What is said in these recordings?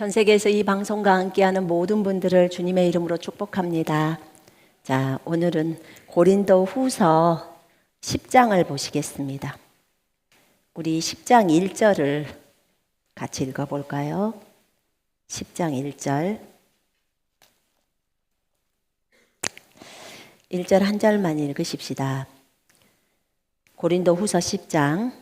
전 세계에서 이 방송과 함께하는 모든 분들을 주님의 이름으로 축복합니다. 자, 오늘은 고린도 후서 10장을 보시겠습니다. 우리 10장 1절을 같이 읽어볼까요? 10장 1절. 1절 한 절만 읽으십시다. 고린도 후서 10장.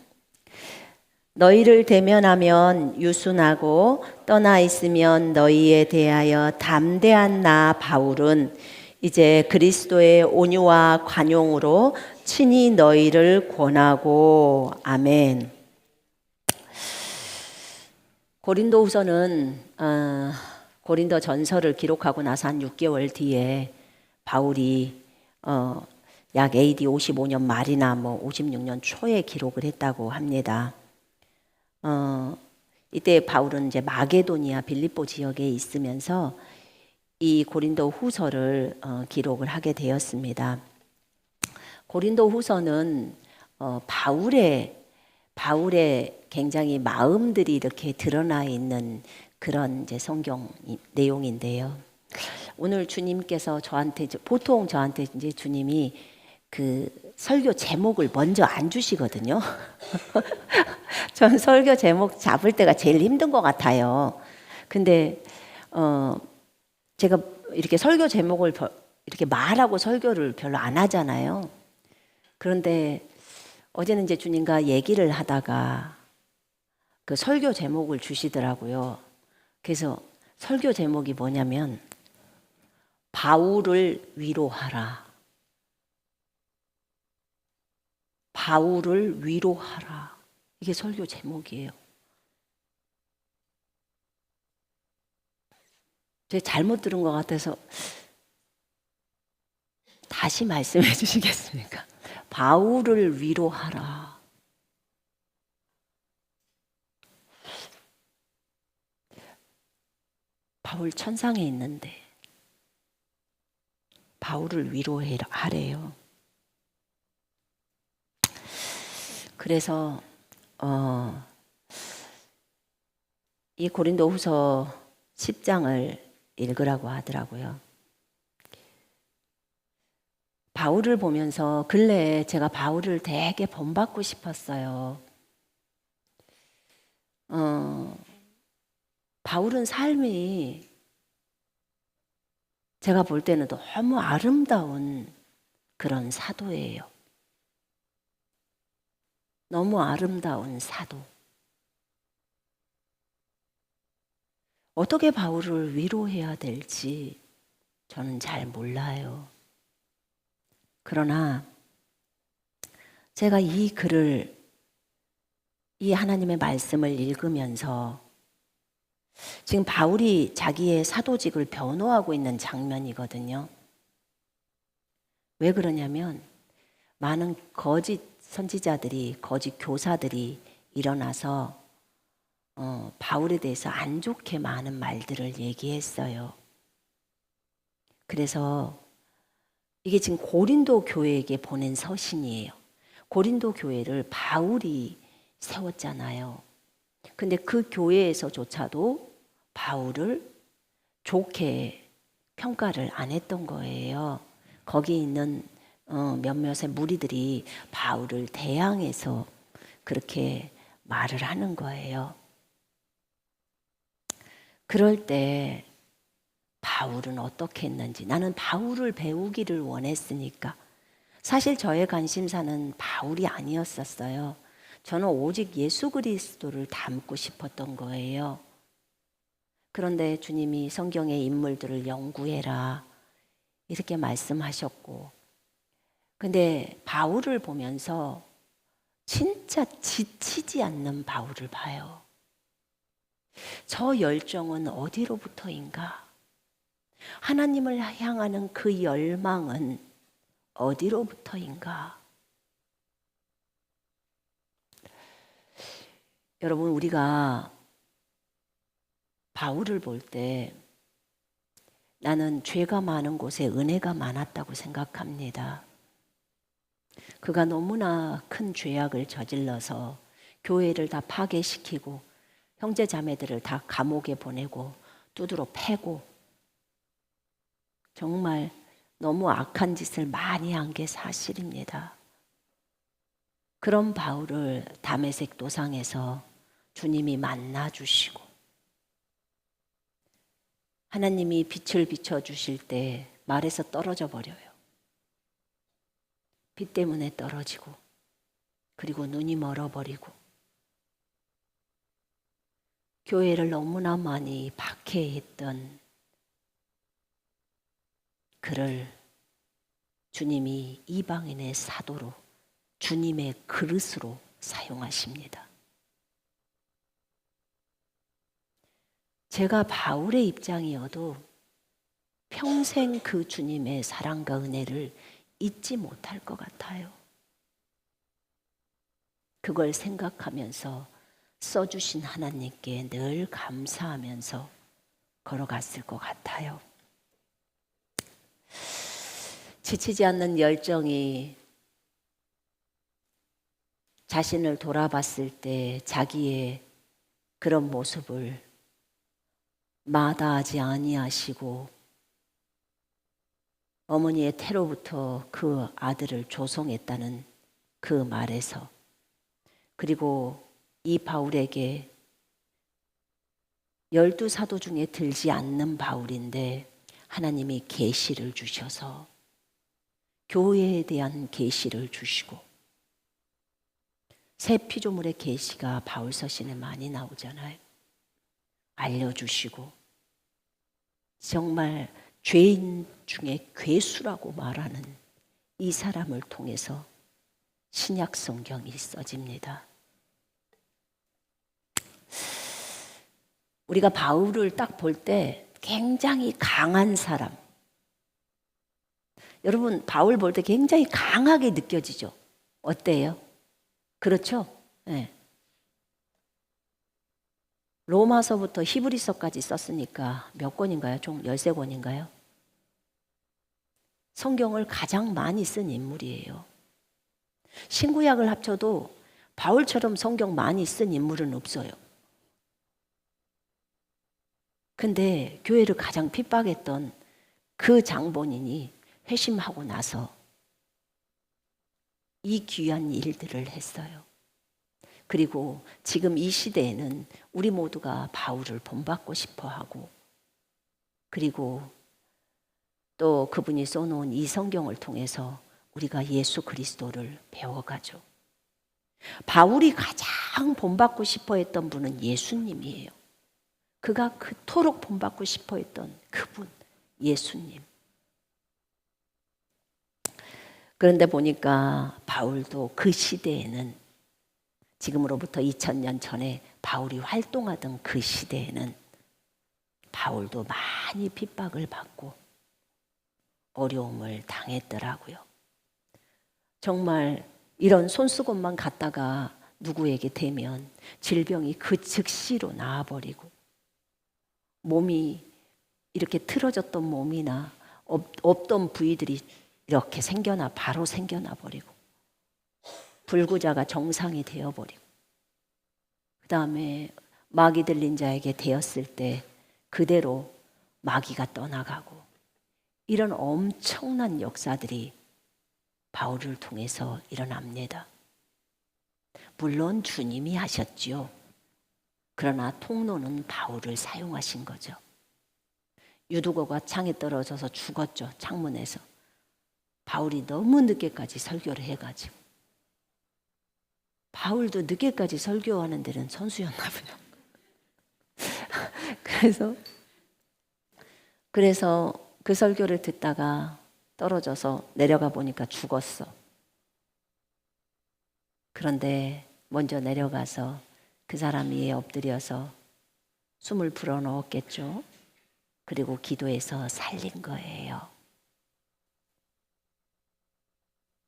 너희를 대면하면 유순하고 떠나 있으면 너희에 대하여 담대한 나 바울은 이제 그리스도의 온유와 관용으로 친히 너희를 권하고. 아멘. 고린도 후서는 고린도 전서를 기록하고 나서 한 6개월 뒤에 바울이 약 AD 55년 말이나 56년 초에 기록을 했다고 합니다. 이때 바울은 이제 마게도니아 빌립보 지역에 있으면서 이 고린도 후서를 기록을 하게 되었습니다. 고린도 후서는 바울의 굉장히 마음들이 이렇게 드러나 있는 그런 이제 성경 내용인데요. 오늘 주님께서 보통 저한테 이제 주님이 그 설교 제목을 먼저 안 주시거든요. 전 설교 제목 잡을 때가 제일 힘든 것 같아요. 근데 제가 이렇게 설교 제목을 이렇게 말하고 설교를 별로 안 하잖아요. 그런데 어제는 이제 주님과 얘기를 하다가 그 설교 제목을 주시더라고요. 그래서 설교 제목이 뭐냐면 바울을 위로하라. 바울을 위로하라. 이게 설교 제목이에요. 제가 잘못 들은 것 같아서 다시 말씀해 주시겠습니까? 바울을 위로하라. 바울 천상에 있는데 바울을 위로하래요. 그래서 이 고린도 후서 10장을 읽으라고 하더라고요. 바울을 보면서 근래에 제가 바울을 되게 본받고 싶었어요. 바울은 삶이 제가 볼 때는 너무 아름다운 그런 사도예요. 너무 아름다운 사도. 어떻게 바울을 위로해야 될지 저는 잘 몰라요. 그러나 제가 이 글을, 이 하나님의 말씀을 읽으면서 지금 바울이 자기의 사도직을 변호하고 있는 장면이거든요. 왜 그러냐면 많은 거짓 선지자들이, 거짓 교사들이 일어나서 바울에 대해서 안 좋게 많은 말들을 얘기했어요. 그래서 이게 지금 고린도 교회에게 보낸 서신이에요. 고린도 교회를 바울이 세웠잖아요. 근데 그 교회에서조차도 바울을 좋게 평가를 안 했던 거예요. 거기 있는 몇몇의 무리들이 바울을 대항해서 그렇게 말을 하는 거예요. 그럴 때 바울은 어떻게 했는지, 나는 바울을 배우기를 원했으니까. 사실 저의 관심사는 바울이 아니었었어요. 저는 오직 예수 그리스도를 닮고 싶었던 거예요. 그런데 주님이 성경의 인물들을 연구해라 이렇게 말씀하셨고, 근데 바울을 보면서 진짜 지치지 않는 바울을 봐요. 저 열정은 어디로부터인가? 하나님을 향하는 그 열망은 어디로부터인가? 여러분, 우리가 바울을 볼 때 나는 죄가 많은 곳에 은혜가 많았다고 생각합니다. 그가 너무나 큰 죄악을 저질러서 교회를 다 파괴시키고 형제 자매들을 다 감옥에 보내고 두드러 패고 정말 너무 악한 짓을 많이 한 게 사실입니다. 그런 바울을 다메섹 도상에서 주님이 만나 주시고 하나님이 빛을 비춰 주실 때 말에서 떨어져 버려요. 빛 때문에 떨어지고 그리고 눈이 멀어버리고 교회를 너무나 많이 박해했던 그를 주님이 이방인의 사도로 주님의 그릇으로 사용하십니다. 제가 바울의 입장이어도 평생 그 주님의 사랑과 은혜를 잊지 못할 것 같아요. 그걸 생각하면서 써주신 하나님께 늘 감사하면서 걸어갔을 것 같아요. 지치지 않는 열정이 자신을 돌아봤을 때 자기의 그런 모습을 마다하지 아니하시고 어머니의 태로부터 그 아들을 조성했다는 그 말에서 그리고 이 바울에게 12사도 중에 들지 않는 바울인데 하나님이 계시를 주셔서 교회에 대한 계시를 주시고 새 피조물의 계시가 바울 서신에 많이 나오잖아요. 알려주시고 정말 죄인 중에 괴수라고 말하는 이 사람을 통해서 신약 성경이 써집니다. 우리가 바울을 딱 볼 때 굉장히 강한 사람. 여러분 바울 볼 때 굉장히 강하게 느껴지죠? 어때요? 그렇죠? 네. 로마서부터 히브리서까지 썼으니까 몇 권인가요? 총 13권인가요? 성경을 가장 많이 쓴 인물이에요. 신구약을 합쳐도 바울처럼 성경 많이 쓴 인물은 없어요. 근데 교회를 가장 핍박했던 그 장본인이 회심하고 나서 이 귀한 일들을 했어요. 그리고 지금 이 시대에는 우리 모두가 바울을 본받고 싶어 하고 그리고 또 그분이 써놓은 이 성경을 통해서 우리가 예수 그리스도를 배워가죠. 바울이 가장 본받고 싶어 했던 분은 예수님이에요. 그가 그토록 본받고 싶어 했던 그분, 예수님. 그런데 보니까 바울도 그 시대에는 지금으로부터 2000년 전에 바울이 활동하던 그 시대에는 바울도 많이 핍박을 받고 어려움을 당했더라고요. 정말 이런 손수건만 갖다가 누구에게 대면 질병이 그 즉시로 나아버리고 몸이 이렇게 틀어졌던 몸이나 없던 부위들이 이렇게 바로 생겨나 버리고 불구자가 정상이 되어버리고 그 다음에 마귀 들린 자에게 되었을 때 그대로 마귀가 떠나가고 이런 엄청난 역사들이 바울을 통해서 일어납니다. 물론 주님이 하셨지요. 그러나 통로는 바울을 사용하신 거죠. 유두고가 창에 떨어져서 죽었죠. 창문에서. 바울이 너무 늦게까지 설교를 해가지고 바울도 늦게까지 설교하는 데는 선수였나 봐요. 그래서 그 설교를 듣다가 떨어져서 내려가 보니까 죽었어. 그런데 먼저 내려가서 그 사람 위에 엎드려서 숨을 불어넣었겠죠. 그리고 기도해서 살린 거예요.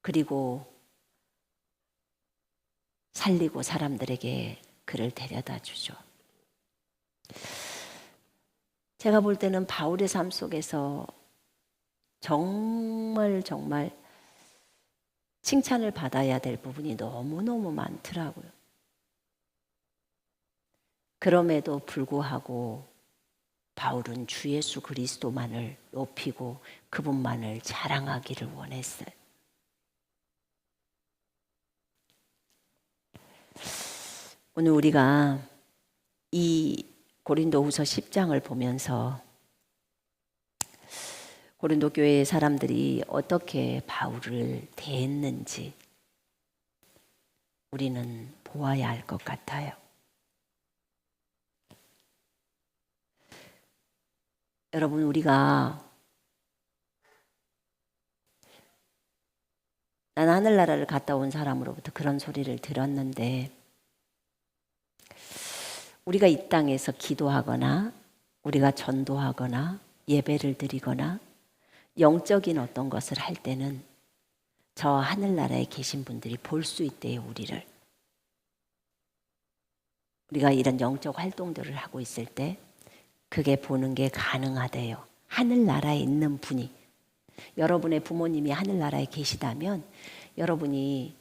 그리고 살리고 사람들에게 그를 데려다 주죠. 제가 볼 때는 바울의 삶 속에서 정말 칭찬을 받아야 될 부분이 너무너무 많더라고요. 그럼에도 불구하고 바울은 주 예수 그리스도만을 높이고 그분만을 자랑하기를 원했어요. 오늘 우리가 이 고린도후서 10장을 보면서 고린도 교회의 사람들이 어떻게 바울을 대했는지 우리는 보아야 할 것 같아요. 여러분, 우리가 난 하늘나라를 갔다 온 사람으로부터 그런 소리를 들었는데, 우리가 이 땅에서 기도하거나 우리가 전도하거나 예배를 드리거나 영적인 어떤 것을 할 때는 저 하늘나라에 계신 분들이 볼 수 있대요, 우리를. 우리가 이런 영적 활동들을 하고 있을 때 그게 보는 게 가능하대요. 하늘나라에 있는 분이, 여러분의 부모님이 하늘나라에 계시다면 여러분이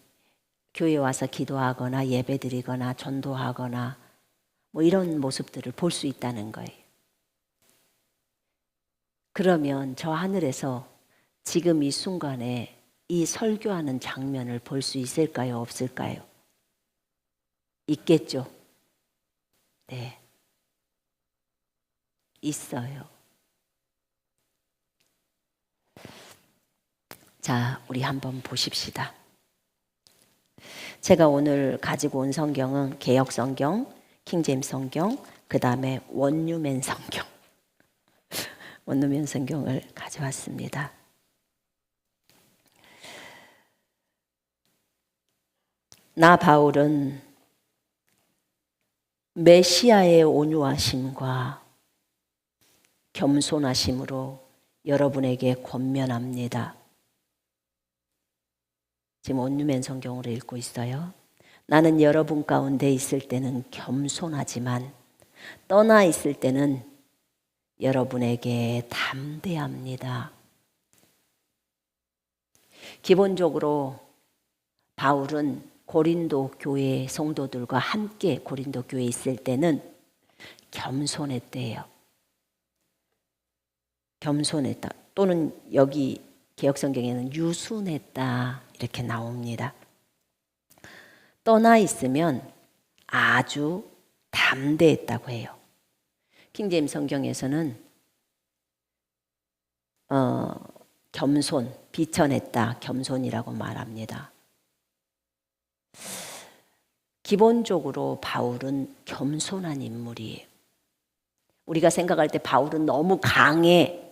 교회에 와서 기도하거나 예배드리거나 전도하거나 뭐 이런 모습들을 볼 수 있다는 거예요. 그러면 저 하늘에서 지금 이 순간에 이 설교하는 장면을 볼 수 있을까요? 없을까요? 있겠죠? 네. 있어요. 자, 우리 한번 보십시다. 제가 오늘 가지고 온 성경은 개역 성경, 킹제임스 성경, 그 다음에 원유맨 성경. 원유맨 성경을 가져왔습니다. 나 바울은 메시아의 온유하심과 겸손하심으로 여러분에게 권면합니다. 지금 원유맨 성경으로 읽고 있어요. 나는 여러분 가운데 있을 때는 겸손하지만 떠나 있을 때는 여러분에게 담대합니다. 기본적으로 바울은 고린도 교회 성도들과 함께 고린도 교회에 있을 때는 겸손했대요. 겸손했다. 또는 여기 개역성경에는 유순했다 이렇게 나옵니다. 떠나 있으면 아주 담대했다고 해요. 킹제임스 성경에서는 겸손, 비천했다, 겸손이라고 말합니다. 기본적으로 바울은 겸손한 인물이에요. 우리가 생각할 때 바울은 너무 강해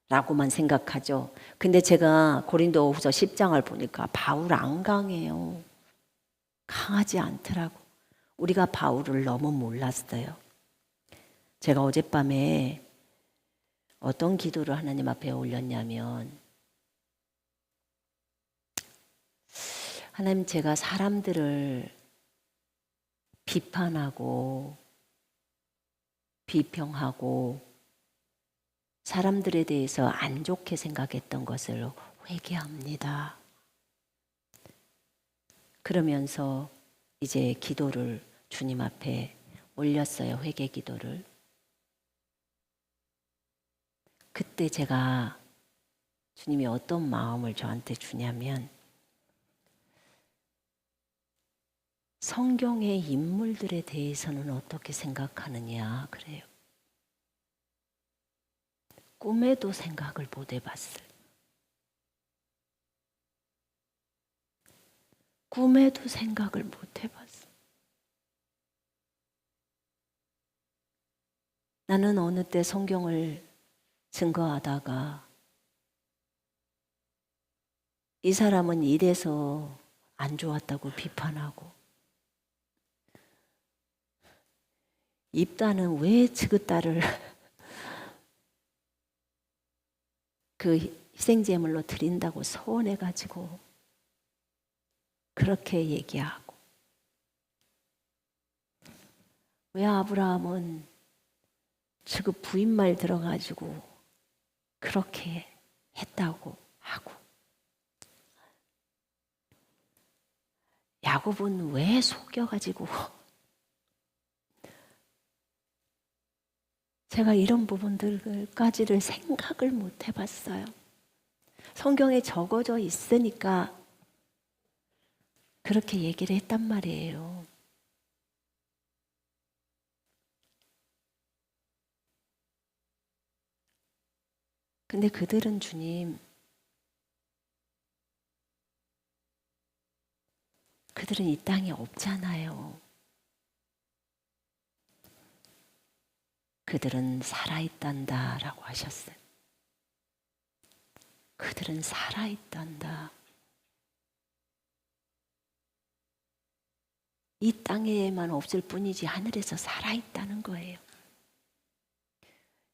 라고만 생각하죠. 근데 제가 고린도후서 10장을 보니까 바울 안 강해요. 강하지 않더라고. 우리가 바울을 너무 몰랐어요. 제가 어젯밤에 어떤 기도를 하나님 앞에 올렸냐면, 하나님, 제가 사람들을 비판하고 비평하고 사람들에 대해서 안 좋게 생각했던 것을 회개합니다. 그러면서 이제 기도를 주님 앞에 올렸어요. 회개 기도를. 그때 제가 주님이 어떤 마음을 저한테 주냐면, 성경의 인물들에 대해서는 어떻게 생각하느냐 그래요. 꿈에도 생각을 못 해봤어요. 꿈에도 생각을 못 해봤어요. 나는 어느 때 성경을 증거하다가 이 사람은 이래서 안 좋았다고 비판하고, 입다는 왜 지그따를 그 희생제물로 드린다고 서운해가지고 그렇게 얘기하고, 왜 아브라함은 지금 부인 말 들어가지고 그렇게 했다고 하고, 야곱은 왜 속여가지고 제가 이런 부분들까지를 생각을 못 해봤어요. 성경에 적어져 있으니까 그렇게 얘기를 했단 말이에요. 근데 그들은 주님, 그들은 이 땅에 없잖아요. 그들은 살아있단다 라고 하셨어요. 그들은 살아있단다. 이 땅에만 없을 뿐이지 하늘에서 살아있다는 거예요.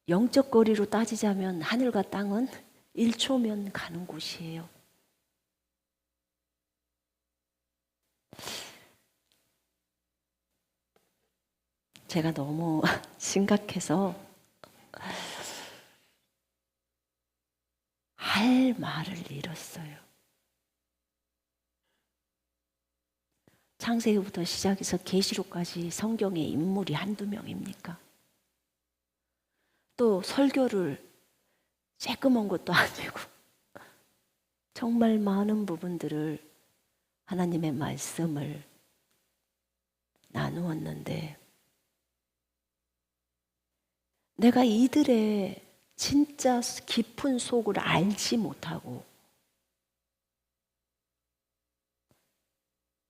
영적 거리로 따지자면 하늘과 땅은 1초면 가는 곳이에요. 제가 너무 심각해서 할 말을 잃었어요. 창세기부터 시작해서 계시록까지 성경의 인물이 한두 명입니까? 또 설교를 쬐끄만 것도 아니고 정말 많은 부분들을 하나님의 말씀을 나누었는데 내가 이들의 진짜 깊은 속을 알지 못하고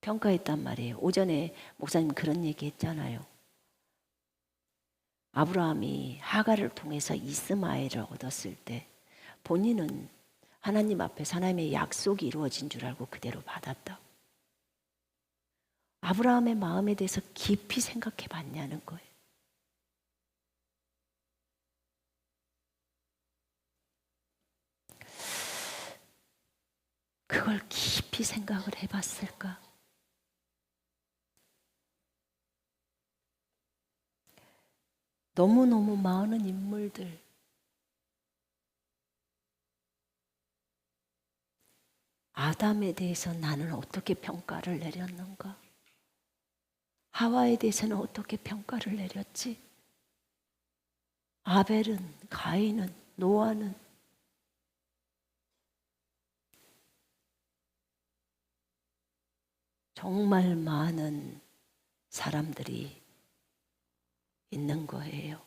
평가했단 말이에요. 오전에 목사님 그런 얘기 했잖아요. 아브라함이 하갈을 통해서 이스마엘을 얻었을 때 본인은 하나님 앞에서 하나님의 약속이 이루어진 줄 알고 그대로 받았다. 아브라함의 마음에 대해서 깊이 생각해 봤냐는 거예요. 그걸 깊이 생각을 해봤을까? 너무너무 많은 인물들, 아담에 대해서 나는 어떻게 평가를 내렸는가? 하와에 대해서는 어떻게 평가를 내렸지? 아벨은, 가인은, 노아는 정말 많은 사람들이 있는 거예요.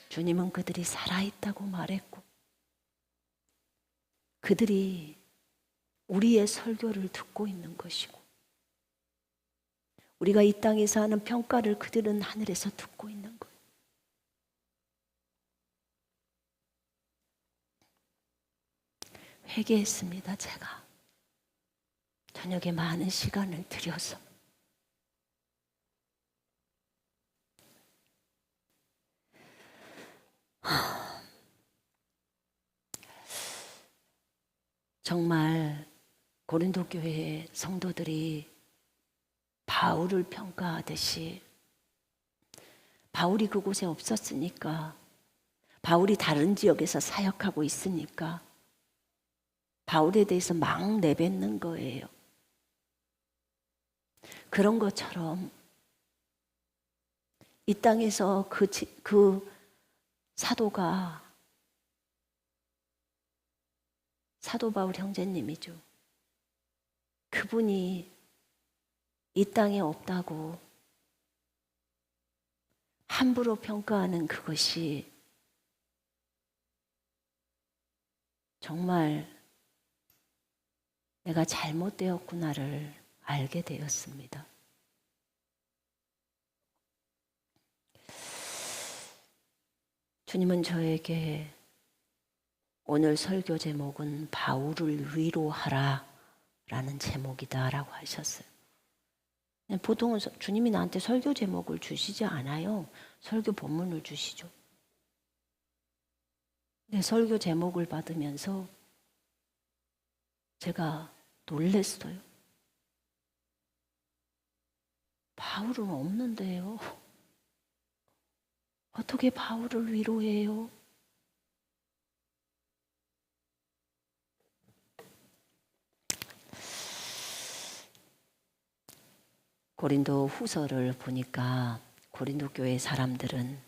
주님은 그들이 살아있다고 말했고 그들이 우리의 설교를 듣고 있는 것이고 우리가 이 땅에서 하는 평가를 그들은 하늘에서 듣고 있는 거예요. 회개했습니다. 제가 저녁에 많은 시간을 들여서 정말 고린도 교회 성도들이 바울을 평가하듯이 바울이 그곳에 없었으니까 바울이 다른 지역에서 사역하고 있으니까 바울에 대해서 막 내뱉는 거예요. 그런 것처럼 이 땅에서 그 사도가 사도 바울 형제님이죠. 그분이 이 땅에 없다고 함부로 평가하는 그것이 정말 내가 잘못되었구나를 알게 되었습니다. 주님은 저에게 오늘 설교 제목은 바울을 위로하라 라는 제목이다 라고 하셨어요. 보통은 주님이 나한테 설교 제목을 주시지 않아요. 설교 본문을 주시죠. 내 설교 제목을 받으면서 제가 놀랬어요. 바울은 없는데요. 어떻게 바울을 위로해요? 고린도 후서를 보니까 고린도 교회 사람들은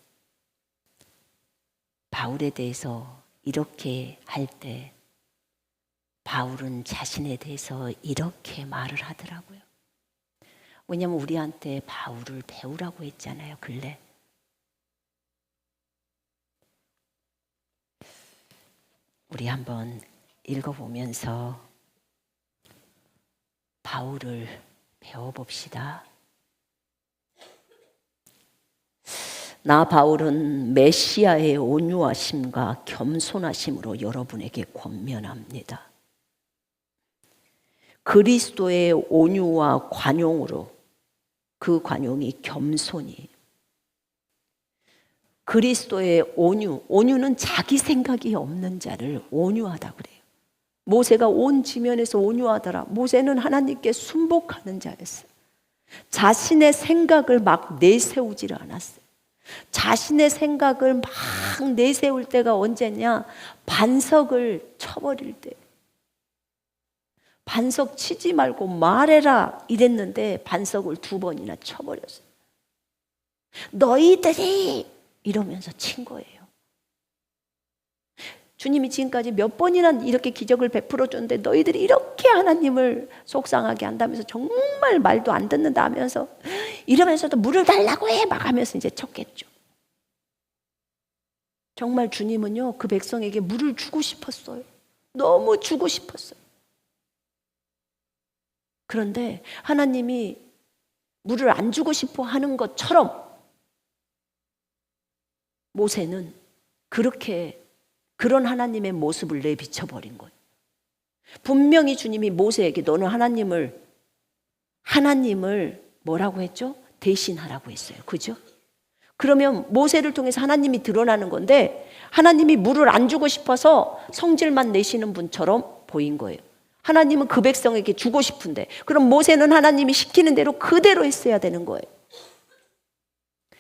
바울에 대해서 이렇게 할 때 바울은 자신에 대해서 이렇게 말을 하더라고요. 왜냐하면 우리한테 바울을 배우라고 했잖아요, 근래. 우리 한번 읽어보면서 바울을 배워봅시다. 나 바울은 메시아의 온유하심과 겸손하심으로 여러분에게 권면합니다. 그리스도의 온유와 관용으로, 그 관용이 겸손이, 그리스도의 온유는 자기 생각이 없는 자를 온유하다 그래요. 모세가 온 지면에서 온유하더라. 모세는 하나님께 순복하는 자였어요. 자신의 생각을 막 내세우지를 않았어요. 자신의 생각을 막 내세울 때가 언제냐? 반석을 쳐버릴 때. 반석 치지 말고 말해라 이랬는데 반석을 2번이나 쳐버렸어요. 너희들이 이러면서 친 거예요. 주님이 지금까지 몇 번이나 이렇게 기적을 베풀어 줬는데 너희들이 이렇게 하나님을 속상하게 한다면서 정말 말도 안 듣는다 하면서 이러면서도 물을 달라고 해 막 하면서 이제 쳤겠죠. 정말 주님은요, 그 백성에게 물을 주고 싶었어요. 너무 주고 싶었어요. 그런데 하나님이 물을 안 주고 싶어 하는 것처럼 모세는 그런 하나님의 모습을 내비쳐버린 거예요. 분명히 주님이 모세에게 너는 하나님을 뭐라고 했죠? 대신하라고 했어요. 그죠? 그러면 모세를 통해서 하나님이 드러나는 건데 하나님이 물을 안 주고 싶어서 성질만 내시는 분처럼 보인 거예요. 하나님은 그 백성에게 주고 싶은데 그럼 모세는 하나님이 시키는 대로 그대로 했어야 되는 거예요.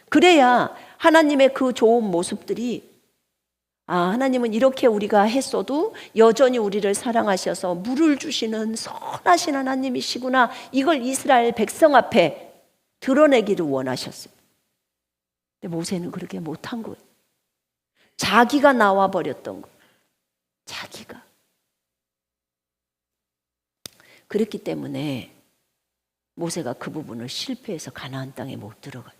그래야 하나님의 그 좋은 모습들이 하나님은 이렇게 우리가 했어도 여전히 우리를 사랑하셔서 물을 주시는 선하신 하나님이시구나. 이걸 이스라엘 백성 앞에 드러내기를 원하셨어요. 근데 모세는 그렇게 못한 거예요. 자기가 나와버렸던 거예요. 자기가. 그랬기 때문에 모세가 그 부분을 실패해서 가나안 땅에 못 들어가요.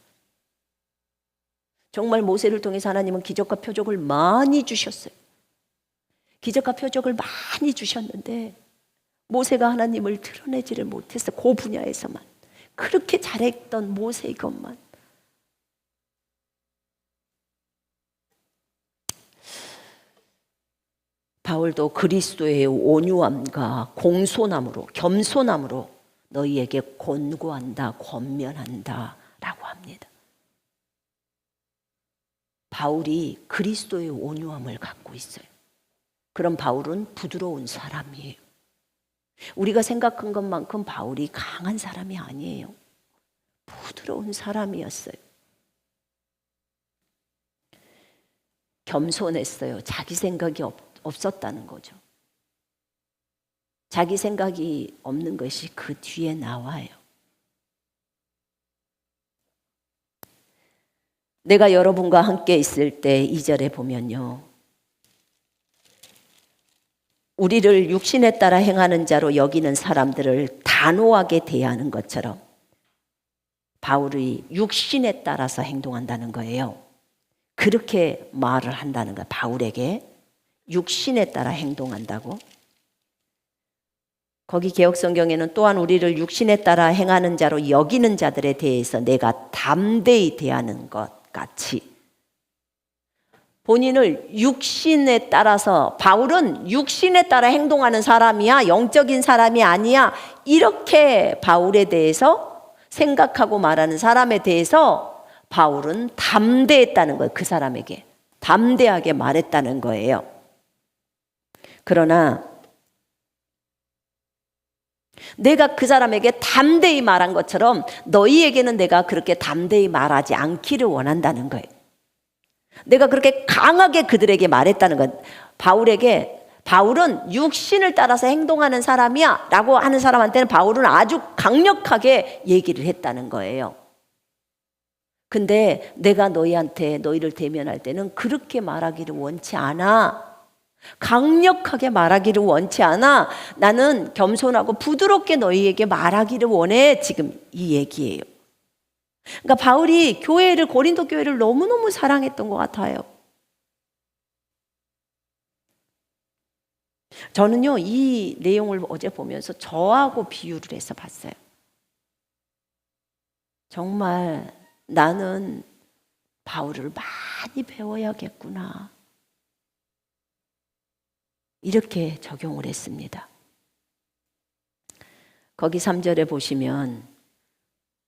정말 모세를 통해서 하나님은 기적과 표적을 많이 주셨어요. 기적과 표적을 많이 주셨는데 모세가 하나님을 드러내지를 못했어요. 그 분야에서만. 그렇게 잘했던 모세 이것만. 바울도 그리스도의 온유함과 공손함으로, 겸손함으로 너희에게 권고한다, 권면한다 라고 합니다. 바울이 그리스도의 온유함을 갖고 있어요. 그럼 바울은 부드러운 사람이에요. 우리가 생각한 것만큼 바울이 강한 사람이 아니에요. 부드러운 사람이었어요. 겸손했어요. 자기 생각이 없었다는 거죠. 자기 생각이 없는 것이 그 뒤에 나와요. 내가 여러분과 함께 있을 때 2절에 보면요. 우리를 육신에 따라 행하는 자로 여기는 사람들을 단호하게 대하는 것처럼 바울이 육신에 따라서 행동한다는 거예요. 그렇게 말을 한다는 거예요. 바울에게 육신에 따라 행동한다고. 거기 개역성경에는 또한 우리를 육신에 따라 행하는 자로 여기는 자들에 대해서 내가 담대히 대하는 것 같이 본인을 육신에 따라서 바울은 육신에 따라 행동하는 사람이야, 영적인 사람이 아니야, 이렇게 바울에 대해서 생각하고 말하는 사람에 대해서 바울은 담대했다는 거예요. 그 사람에게 담대하게 말했다는 거예요. 그러나 내가 그 사람에게 담대히 말한 것처럼 너희에게는 내가 그렇게 담대히 말하지 않기를 원한다는 거예요. 내가 그렇게 강하게 그들에게 말했다는 것. 바울은 육신을 따라서 행동하는 사람이야 라고 하는 사람한테는 바울은 아주 강력하게 얘기를 했다는 거예요. 근데 내가 너희를 대면할 때는 그렇게 말하기를 원치 않아. 강력하게 말하기를 원치 않아. 나는 겸손하고 부드럽게 너희에게 말하기를 원해. 지금 이 얘기예요. 그러니까 바울이 고린도 교회를 너무너무 사랑했던 것 같아요. 저는요, 이 내용을 어제 보면서 저하고 비유를 해서 봤어요. 정말 나는 바울을 많이 배워야겠구나. 이렇게 적용을 했습니다. 거기 3절에 보시면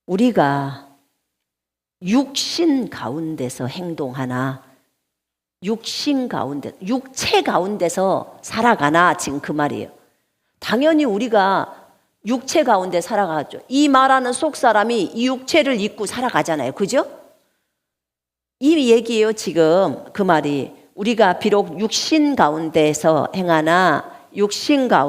우리가 육신 가운데서 행동하나 육체 가운데서 살아가나, 지금 그 말이에요. 당연히 우리가 육체 가운데 살아가죠. 이 말하는 속 사람이 이 육체를 입고 살아가잖아요. 그죠? 이 얘기예요. 지금 그 말이 우리가 비록 육신 가운데서 행하나, 육신으로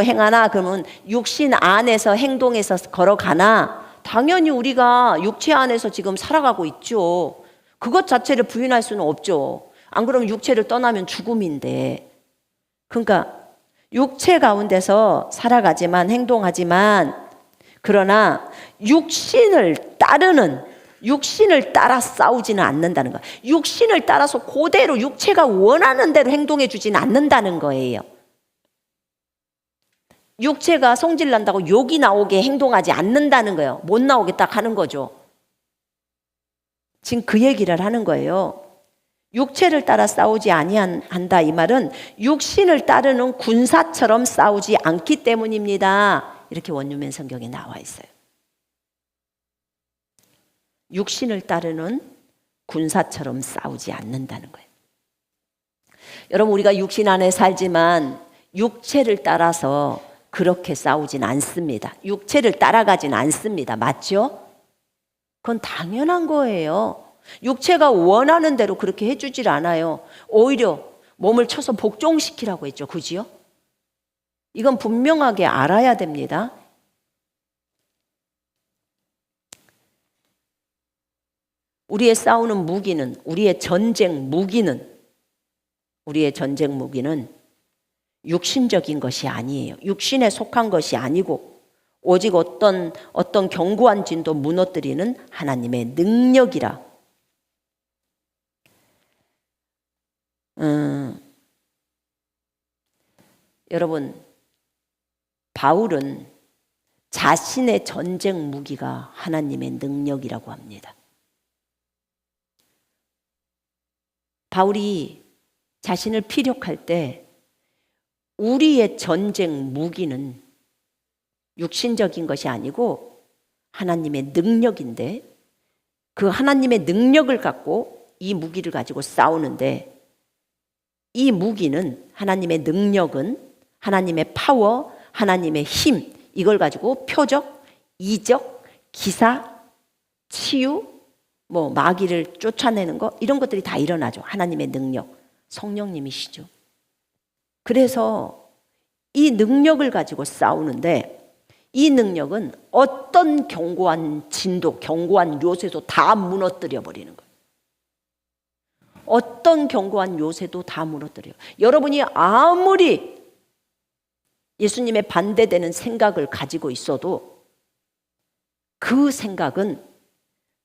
행하나, 그러면 육신 안에서 행동해서 걸어가나, 당연히 우리가 육체 안에서 지금 살아가고 있죠. 그것 자체를 부인할 수는 없죠. 안 그러면 육체를 떠나면 죽음인데. 그러니까 육체 가운데서 살아가지만, 행동하지만, 그러나 육신을 따라 싸우지는 않는다는 거예요. 육신을 따라서 그대로 육체가 원하는 대로 행동해 주지는 않는다는 거예요. 육체가 성질 난다고 욕이 나오게 행동하지 않는다는 거예요. 못 나오게 딱 하는 거죠. 지금 그 얘기를 하는 거예요. 육체를 따라 싸우지 아니한다, 이 말은 육신을 따르는 군사처럼 싸우지 않기 때문입니다. 이렇게 원유면 성경에 나와 있어요. 육신을 따르는 군사처럼 싸우지 않는다는 거예요. 여러분, 우리가 육신 안에 살지만 육체를 따라서 그렇게 싸우진 않습니다. 육체를 따라가진 않습니다. 맞죠? 그건 당연한 거예요. 육체가 원하는 대로 그렇게 해주질 않아요. 오히려 몸을 쳐서 복종시키라고 했죠. 그지요? 이건 분명하게 알아야 됩니다. 우리의 싸우는 무기는, 우리의 전쟁 무기는 육신적인 것이 아니에요. 육신에 속한 것이 아니고 오직 어떤 견고한 진도 무너뜨리는 하나님의 능력이라. 여러분, 바울은 자신의 전쟁 무기가 하나님의 능력이라고 합니다. 바울이 자신을 피력할 때 우리의 전쟁 무기는 육신적인 것이 아니고 하나님의 능력인데, 그 하나님의 능력을 갖고 이 무기를 가지고 싸우는데, 이 무기는, 하나님의 능력은, 하나님의 파워, 하나님의 힘, 이걸 가지고 표적, 이적, 기사, 치유, 마귀를 쫓아내는 거, 이런 것들이 다 일어나죠. 하나님의 능력, 성령님이시죠. 그래서 이 능력을 가지고 싸우는데, 이 능력은 어떤 견고한 진도, 견고한 요새도 다 무너뜨려 버리는 거예요. 어떤 견고한 요새도 다 무너뜨려요. 여러분이 아무리 예수님의 반대되는 생각을 가지고 있어도 그 생각은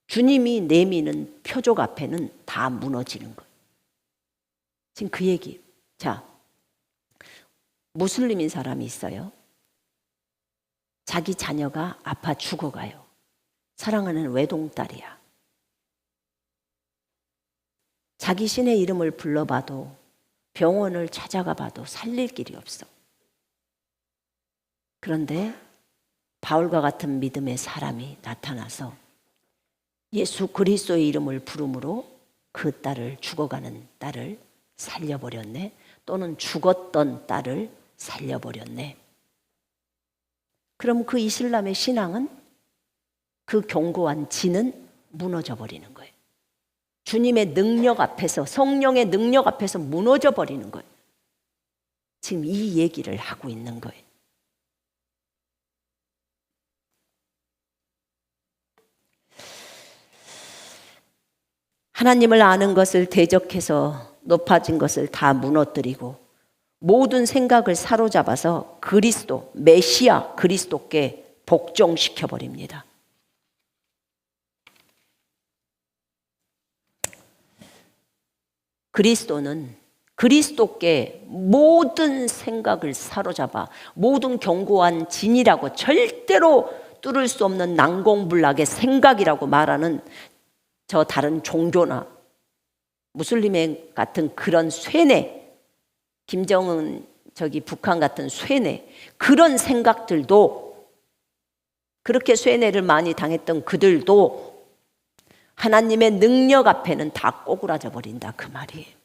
주님이 내미는 표적 앞에는 다 무너지는 거예요. 지금 그 얘기. 자, 무슬림인 사람이 있어요. 자기 자녀가 아파 죽어가요. 사랑하는 외동딸이야. 자기 신의 이름을 불러봐도, 병원을 찾아가 봐도 살릴 길이 없어. 그런데 바울과 같은 믿음의 사람이 나타나서 예수 그리스도의 이름을 부름으로 그 딸을, 죽어가는 딸을 살려버렸네. 또는 죽었던 딸을 살려버렸네. 그럼 그 이슬람의 신앙은, 그 견고한 진은 무너져 버리는 거예요. 주님의 능력 앞에서, 성령의 능력 앞에서 무너져 버리는 거예요. 지금 이 얘기를 하고 있는 거예요. 하나님을 아는 것을 대적해서 높아진 것을 다 무너뜨리고 모든 생각을 사로잡아서 그리스도, 메시아 그리스도께 복종시켜 버립니다. 그리스도는 그리스도께 모든 생각을 사로잡아 모든 견고한 진이라고 절대로 뚫을 수 없는 난공불락의 생각이라고 말하는 저 다른 종교나 무슬림의 같은 그런 쇠뇌, 김정은 북한 같은 쇠뇌, 그런 생각들도, 그렇게 쇠뇌를 많이 당했던 그들도 하나님의 능력 앞에는 다 꼬꾸라져 버린다, 그 말이에요.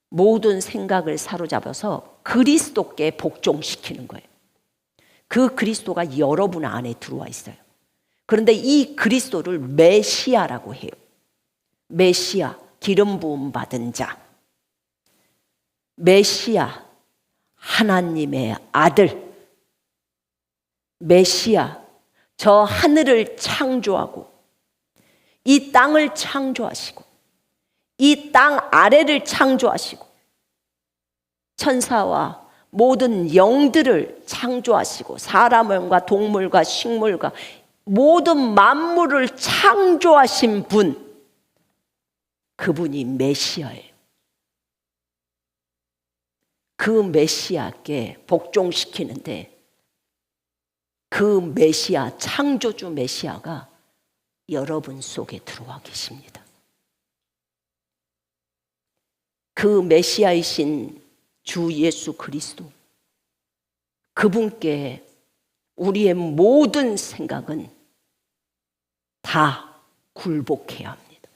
모든 생각을 사로잡아서 그리스도께 복종시키는 거예요. 그 그리스도가 여러분 안에 들어와 있어요. 그런데 이 그리스도를 메시아라고 해요. 메시아, 기름 부음 받은 자. 메시아, 하나님의 아들. 메시아, 저 하늘을 창조하고 이 땅을 창조하시고 이 땅 아래를 창조하시고 천사와 모든 영들을 창조하시고 사람과 동물과 식물과 모든 만물을 창조하신 분, 그분이 메시아예요. 그 메시아께 복종시키는데 그 메시아, 창조주 메시아가 여러분 속에 들어와 계십니다. 그 메시아이신 주 예수 그리스도, 그분께 우리의 모든 생각은 다 굴복해야 합니다.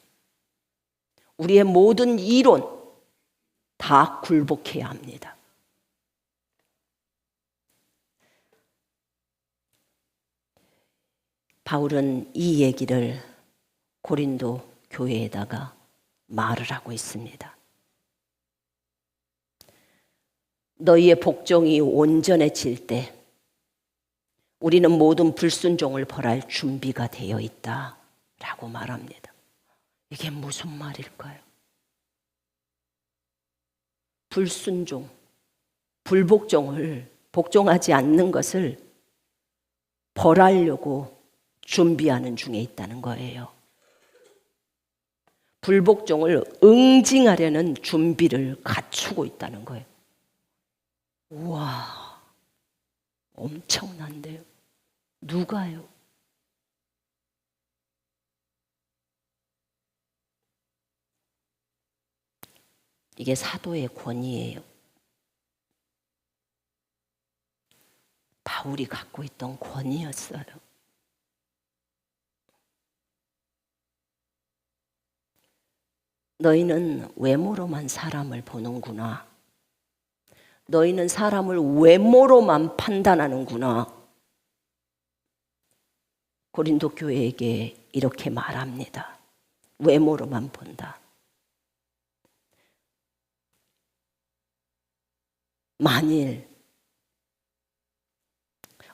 우리의 모든 이론 다 굴복해야 합니다. 바울은 이 얘기를 고린도 교회에다가 말을 하고 있습니다. 너희의 복종이 온전해질 때 우리는 모든 불순종을 벌할 준비가 되어 있다 라고 말합니다. 이게 무슨 말일까요? 불순종, 불복종을, 복종하지 않는 것을 벌하려고 준비하는 중에 있다는 거예요. 불복종을 응징하려는 준비를 갖추고 있다는 거예요. 우와, 엄청난데요. 누가요? 이게 사도의 권위예요. 바울이 갖고 있던 권위였어요. 너희는 외모로만 사람을 보는구나. 너희는 사람을 외모로만 판단하는구나. 고린도 교회에게 이렇게 말합니다. 외모로만 본다. 만일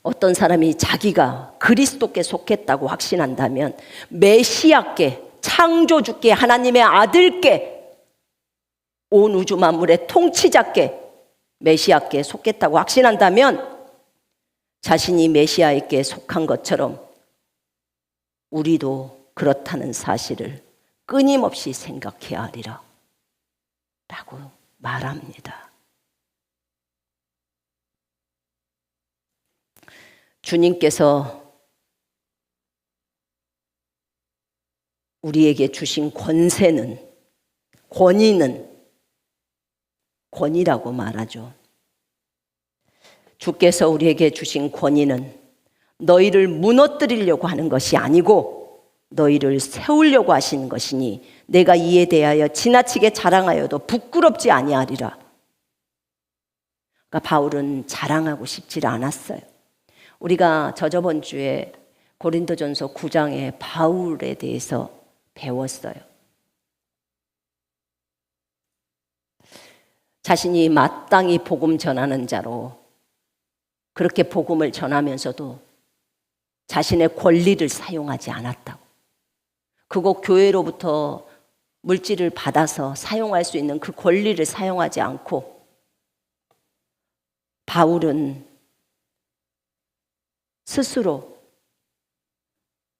어떤 사람이 자기가 그리스도께 속했다고 확신한다면 메시아께, 창조주께, 하나님의 아들께, 온 우주 만물의 통치자께, 메시아께 속했다고 확신한다면 자신이 메시아에게 속한 것처럼 우리도 그렇다는 사실을 끊임없이 생각해야 하리라 라고 말합니다. 주님께서 우리에게 주신 권세는, 권위라고 말하죠. 주께서 우리에게 주신 권위는 너희를 무너뜨리려고 하는 것이 아니고 너희를 세우려고 하시는 것이니 내가 이에 대하여 지나치게 자랑하여도 부끄럽지 아니하리라. 그러니까 바울은 자랑하고 싶지 않았어요. 우리가 저번 주에 고린도전서 9장에 바울에 대해서 배웠어요. 자신이 마땅히 복음 전하는 자로 그렇게 복음을 전하면서도 자신의 권리를 사용하지 않았다고. 그거 교회로부터 물질을 받아서 사용할 수 있는 그 권리를 사용하지 않고 바울은 스스로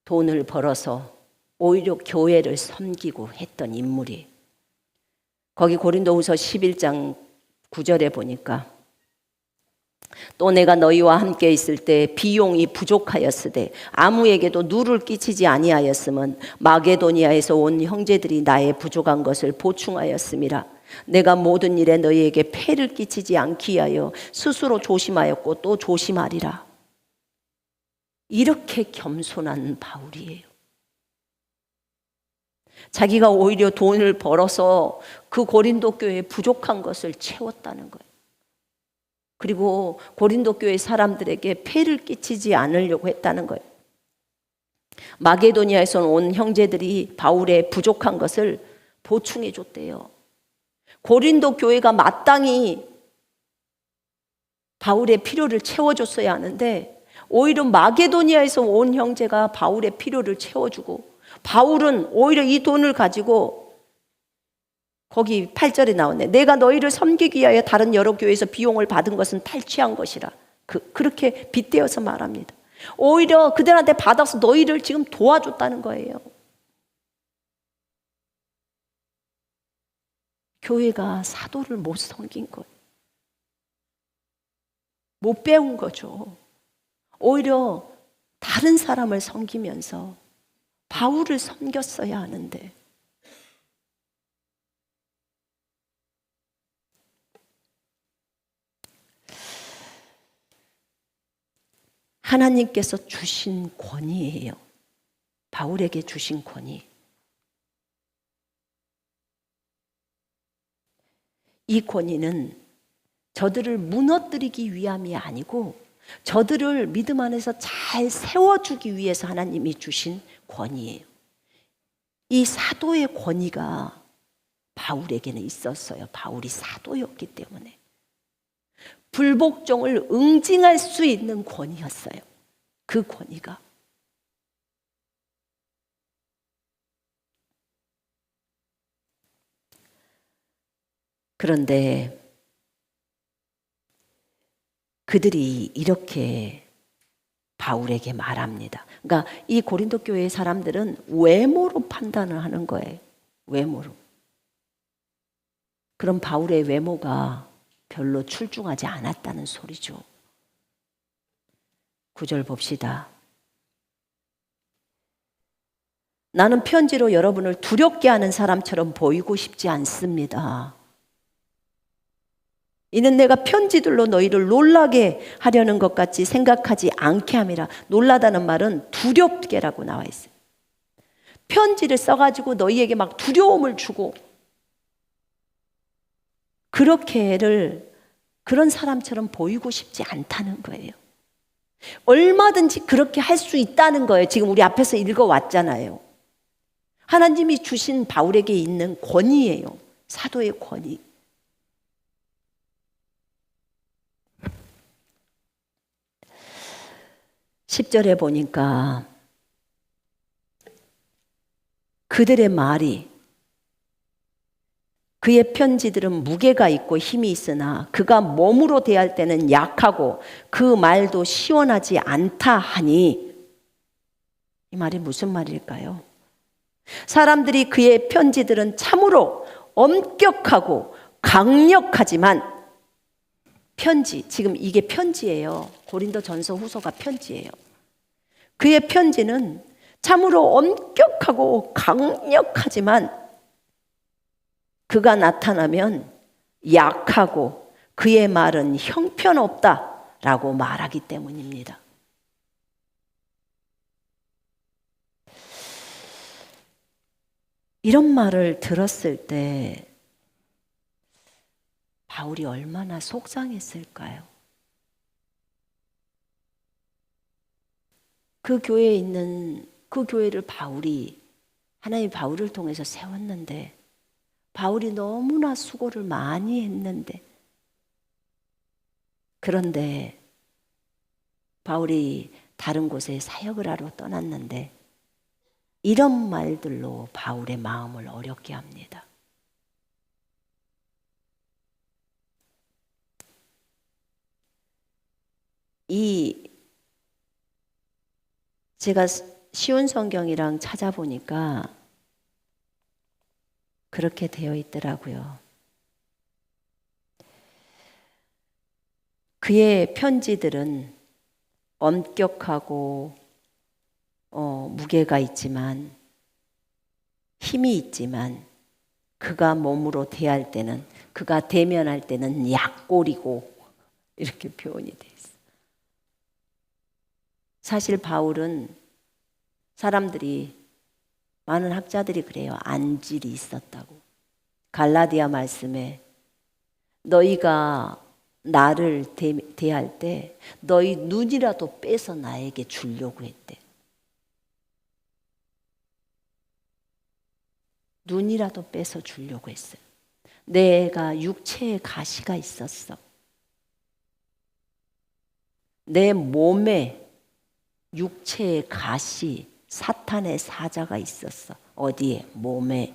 돈을 벌어서 오히려 교회를 섬기고 했던 인물이. 거기 고린도후서 11장 9절에 보니까 또 내가 너희와 함께 있을 때 비용이 부족하였으되 아무에게도 누를 끼치지 아니하였음은 마게도니아에서 온 형제들이 나의 부족한 것을 보충하였음이라. 내가 모든 일에 너희에게 폐를 끼치지 않기 위하여 스스로 조심하였고 또 조심하리라. 이렇게 겸손한 바울이에요. 자기가 오히려 돈을 벌어서 그 고린도 교회에 부족한 것을 채웠다는 거예요. 그리고 고린도 교회 사람들에게 폐를 끼치지 않으려고 했다는 거예요. 마게도니아에서 온 형제들이 바울의 부족한 것을 보충해 줬대요. 고린도 교회가 마땅히 바울의 필요를 채워줬어야 하는데 오히려 마게도니아에서 온 형제가 바울의 필요를 채워주고 바울은 오히려 이 돈을 가지고 거기 8절에 나오네. 내가 너희를 섬기기 위하여 다른 여러 교회에서 비용을 받은 것은 탈취한 것이라. 그렇게 빗대어서 말합니다. 오히려 그들한테 받아서 너희를 지금 도와줬다는 거예요. 교회가 사도를 못 섬긴 거예요. 못 배운 거죠. 오히려 다른 사람을 섬기면서 바울을 섬겼어야 하는데 하나님께서 주신 권위예요. 바울에게 주신 권위. 이 권위는 저들을 무너뜨리기 위함이 아니고 저들을 믿음 안에서 잘 세워주기 위해서 하나님이 주신 권위예요. 이 사도의 권위가 바울에게는 있었어요. 바울이 사도였기 때문에. 불복종을 응징할 수 있는 권위였어요. 그 권위가. 그런데 그들이 이렇게 바울에게 말합니다. 그러니까 이 고린도 교회의 사람들은 외모로 판단을 하는 거예요. 외모로. 그럼 바울의 외모가 별로 출중하지 않았다는 소리죠. 9절 봅시다. 나는 편지로 여러분을 두렵게 하는 사람처럼 보이고 싶지 않습니다. 이는 내가 편지들로 너희를 놀라게 하려는 것 같이 생각하지 않게 함이라. 놀라다는 말은 두렵게라고 나와 있어요. 편지를 써가지고 너희에게 막 두려움을 주고 그런 사람처럼 보이고 싶지 않다는 거예요. 얼마든지 그렇게 할 수 있다는 거예요. 지금 우리 앞에서 읽어왔잖아요. 하나님이 주신 바울에게 있는 권위예요. 사도의 권위. (10절에) 보니까 그들의 말이 그의 편지들은 무게가 있고 힘이 있으나 그가 몸으로 대할 때는 약하고 그 말도 시원하지 않다 하니, 이 말이 무슨 말일까요? 사람들이 그의 편지들은 참으로 엄격하고 강력하지만 편지, 지금 이게 편지예요. 고린도전서 후서가 편지예요. 그의 편지는 참으로 엄격하고 강력하지만 그가 나타나면 약하고 그의 말은 형편없다라고 말하기 때문입니다. 이런 말을 들었을 때 바울이 얼마나 속상했을까요? 그 교회에 있는 그 교회를 하나님이 바울을 통해서 세웠는데 바울이 너무나 수고를 많이 했는데, 그런데 바울이 다른 곳에 사역을 하러 떠났는데 이런 말들로 바울의 마음을 어렵게 합니다. 제가 쉬운 성경이랑 찾아보니까 그렇게 되어 있더라고요. 그의 편지들은 엄격하고 무게가 있지만 힘이 있지만 그가 몸으로 대할 때는 그가 대면할 때는 약골이고 이렇게 표현이 돼 있어요. 사실 바울은 사람들이 많은 학자들이 그래요. 안질이 있었다고. 갈라디아 말씀에 너희가 나를 대할 때 너희 눈이라도 빼서 나에게 주려고 했대. 눈이라도 빼서 주려고 했어요. 내가 육체에 가시가 있었어. 내 몸에 육체의 가시, 사탄의 사자가 있었어. 어디에? 몸에.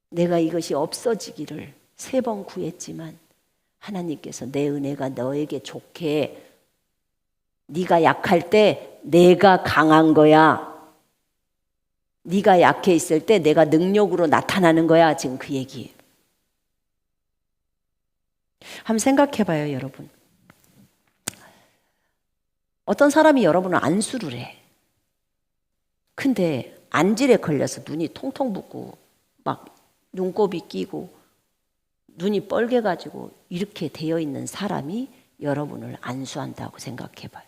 내가 이것이 없어지기를 3번 구했지만 하나님께서 내 은혜가 너에게 좋게, 네가 약할 때 내가 강한 거야. 네가 약해 있을 때 내가 능력으로 나타나는 거야. 지금 그 얘기예요. 한번 생각해 봐요, 여러분. 어떤 사람이 여러분을 안수를 해. 근데 안질에 걸려서 눈이 통통 붓고 막 눈곱이 끼고 눈이 뻘개가지고 이렇게 되어 있는 사람이 여러분을 안수한다고 생각해 봐요.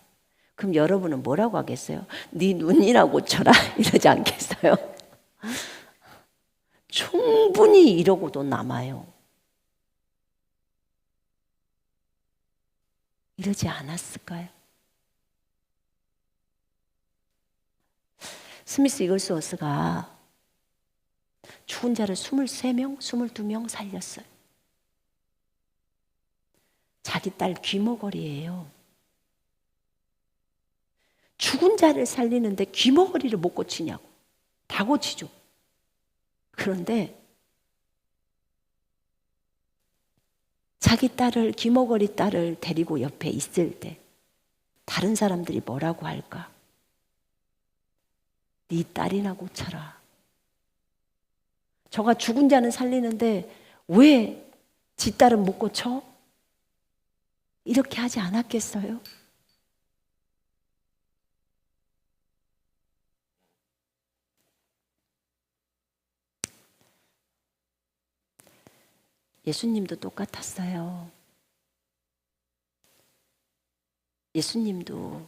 그럼 여러분은 뭐라고 하겠어요? 네 눈이나 고쳐라 이러지 않겠어요? 충분히 이러고도 남아요. 이러지 않았을까요? 스미스 이글스워스가 죽은 자를 23명, 22명 살렸어요. 자기 딸 귀머거리예요. 죽은 자를 살리는데 귀머거리를 못 고치냐고. 다 고치죠. 그런데 자기 딸을, 귀머거리 딸을 데리고 옆에 있을 때 다른 사람들이 뭐라고 할까? 네 딸이나 고쳐라. 저가 죽은 자는 살리는데 왜 지 딸은 못 고쳐? 이렇게 하지 않았겠어요? 예수님도 똑같았어요. 예수님도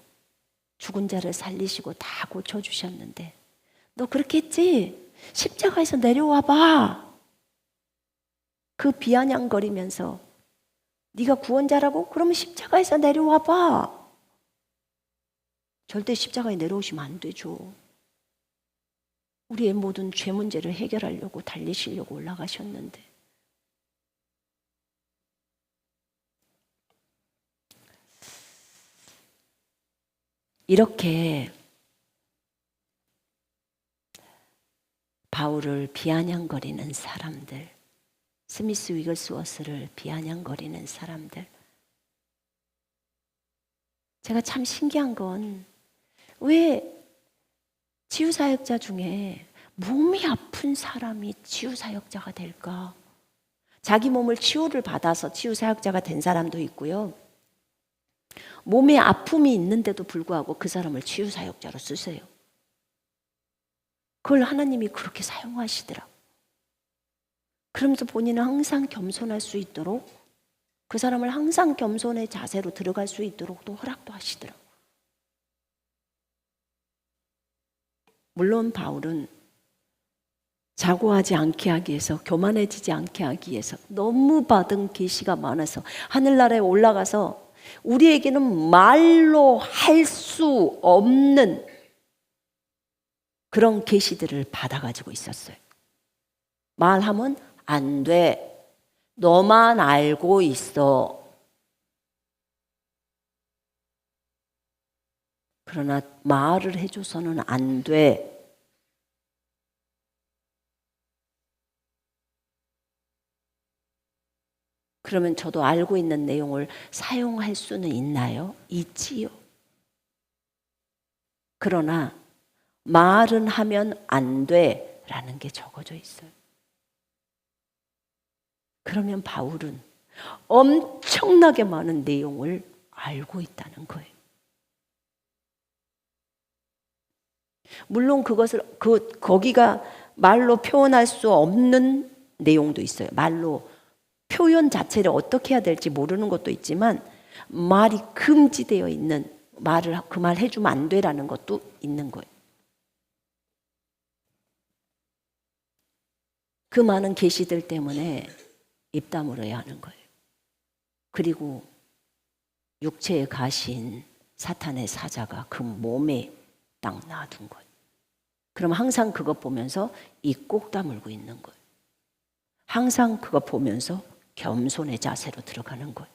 죽은 자를 살리시고 다 고쳐주셨는데 너 그렇게 했지? 십자가에서 내려와 봐. 그 비아냥거리면서 네가 구원자라고? 그러면 십자가에서 내려와 봐. 절대 십자가에 내려오시면 안 되죠. 우리의 모든 죄 문제를 해결하려고 달리시려고 올라가셨는데 이렇게 바울을 비아냥거리는 사람들, 스미스 위글스워스를 비아냥거리는 사람들, 제가 참 신기한 건 왜 치유사역자 중에 몸이 아픈 사람이 치유사역자가 될까? 자기 몸을 치유를 받아서 치유사역자가 된 사람도 있고요. 몸에 아픔이 있는데도 불구하고 그 사람을 치유사역자로 쓰세요. 그걸 하나님이 그렇게 사용하시더라고요. 그러면서 본인은 항상 겸손할 수 있도록, 그 사람을 항상 겸손의 자세로 들어갈 수 있도록 또 허락도 하시더라고요. 물론 바울은 자고하지 않게 하기 위해서, 교만해지지 않게 하기 위해서 너무 받은 계시가 많아서 하늘나라에 올라가서 우리에게는 말로 할 수 없는 그런 계시들을 받아가지고 있었어요. 말하면 안 돼. 너만 알고 있어. 그러나 말을 해줘서는 안 돼. 그러면 저도 알고 있는 내용을 사용할 수는 있나요? 있지요. 그러나 말은 하면 안 돼라는 게 적어져 있어요. 그러면 바울은 엄청나게 많은 내용을 알고 있다는 거예요. 물론 그것을 거기가 말로 표현할 수 없는 내용도 있어요. 말로 표현 자체를 어떻게 해야 될지 모르는 것도 있지만 말이 금지되어 있는 말을 그 말 해주면 안 돼라는 것도 있는 거예요. 그 많은 계시들 때문에 입 다물어야 하는 거예요. 그리고 육체에 가신 사탄의 사자가 그 몸에 딱 놔둔 거예요. 그럼 항상 그것 보면서 입 꼭 다물고 있는 거예요. 항상 그거 보면서 겸손의 자세로 들어가는 거예요.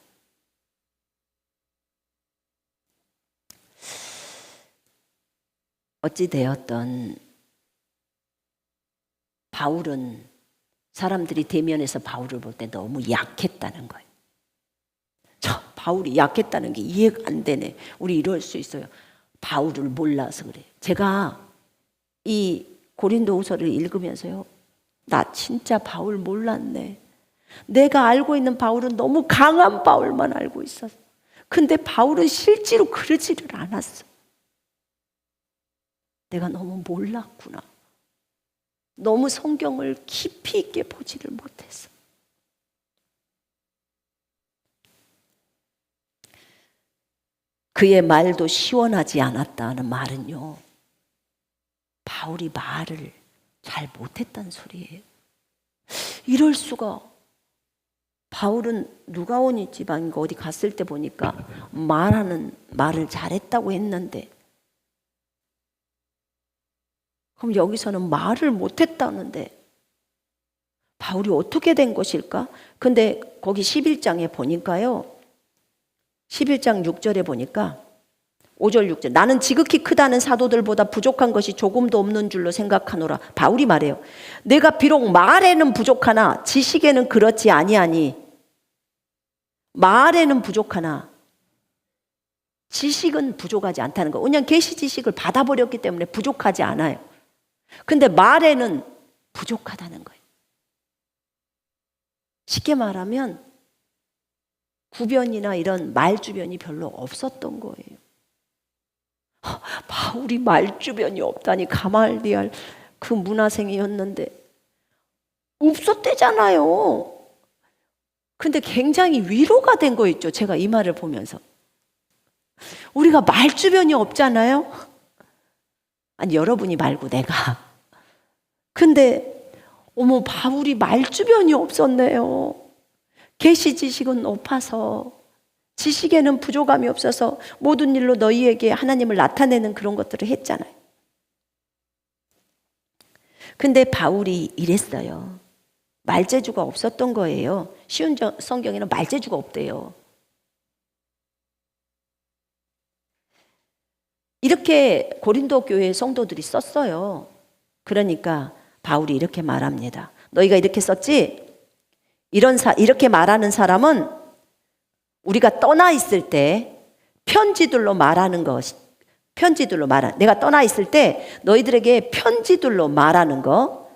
어찌되었던 바울은 사람들이 대면에서 바울을 볼 때 너무 약했다는 거예요. 바울이 약했다는 게 이해가 안 되네. 우리 이럴 수 있어요. 바울을 몰라서 그래요. 제가 이 고린도후서를 읽으면서요, 나 진짜 바울 몰랐네. 내가 알고 있는 바울은 너무 강한 바울만 알고 있었어. 근데 바울은 실제로 그러지를 않았어. 내가 너무 몰랐구나. 너무 성경을 깊이 있게 보지를 못했어. 그의 말도 시원하지 않았다는 말은요, 바울이 말을 잘 못했다는 소리예요. 이럴 수가. 바울은 누가오니 지방인가 어디 갔을 때 보니까 말을 잘했다고 했는데, 그럼 여기서는 말을 못했다는데 바울이 어떻게 된 것일까? 근데 거기 11장에 보니까요, 11장 6절에 보니까 5절 6절, 나는 지극히 크다는 사도들보다 부족한 것이 조금도 없는 줄로 생각하노라. 바울이 말해요. 내가 비록 말에는 부족하나 지식에는 그렇지 아니하니. 말에는 부족하나 지식은 부족하지 않다는 거. 왜냐하면 계시 지식을 받아버렸기 때문에 부족하지 않아요. 근데 말에는 부족하다는 거예요. 쉽게 말하면 구변이나 이런 말주변이 별로 없었던 거예요. 바울이 말주변이 없다니. 가말리알 그 문화생이었는데 없었대잖아요. 근데 굉장히 위로가 된 거 있죠. 제가 이 말을 보면서. 우리가 말주변이 없잖아요. 아니, 여러분이 말고 내가. 근데 어머, 바울이 말주변이 없었네요. 계시 지식은 높아서, 지식에는 부족함이 없어서 모든 일로 너희에게 하나님을 나타내는 그런 것들을 했잖아요. 근데 바울이 이랬어요. 말재주가 없었던 거예요. 쉬운 성경에는 말재주가 없대요. 이렇게 고린도 교회 성도들이 썼어요. 그러니까 바울이 이렇게 말합니다. 너희가 이렇게 썼지? 이렇게 말하는 사람은 우리가 떠나 있을 때 편지들로 말하는 것, 내가 떠나 있을 때 너희들에게 편지들로 말하는 것,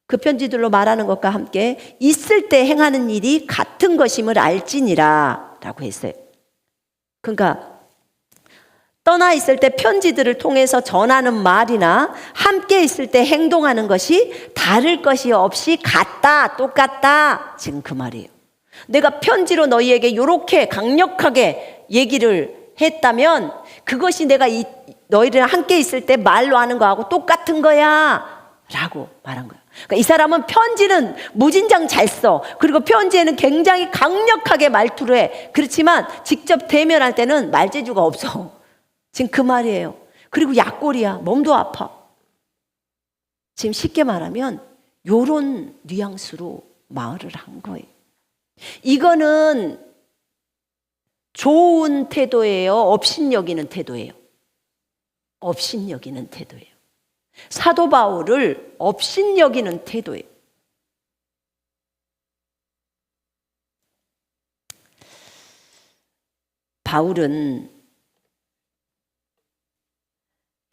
그 편지들로 말하는 것과 함께 있을 때 행하는 일이 같은 것임을 알지니라 라고 했어요. 그러니까 떠나 있을 때 편지들을 통해서 전하는 말이나 함께 있을 때 행동하는 것이 다를 것이 없이 같다, 똑같다. 지금 그 말이에요. 내가 편지로 너희에게 이렇게 강력하게 얘기를 했다면 그것이 내가 너희랑 함께 있을 때 말로 하는 거하고 똑같은 거야 라고 말한 거예요. 그러니까 이 사람은 편지는 무진장 잘 써. 그리고 편지에는 굉장히 강력하게 말투를 해. 그렇지만 직접 대면할 때는 말재주가 없어. 지금 그 말이에요. 그리고 약골이야. 몸도 아파. 지금 쉽게 말하면 요런 뉘앙스로 말을 한 거예요. 이거는 좋은 태도예요? 업신여기는 태도예요? 업신여기는 태도예요. 사도 바울을 업신여기는 태도예요. 바울은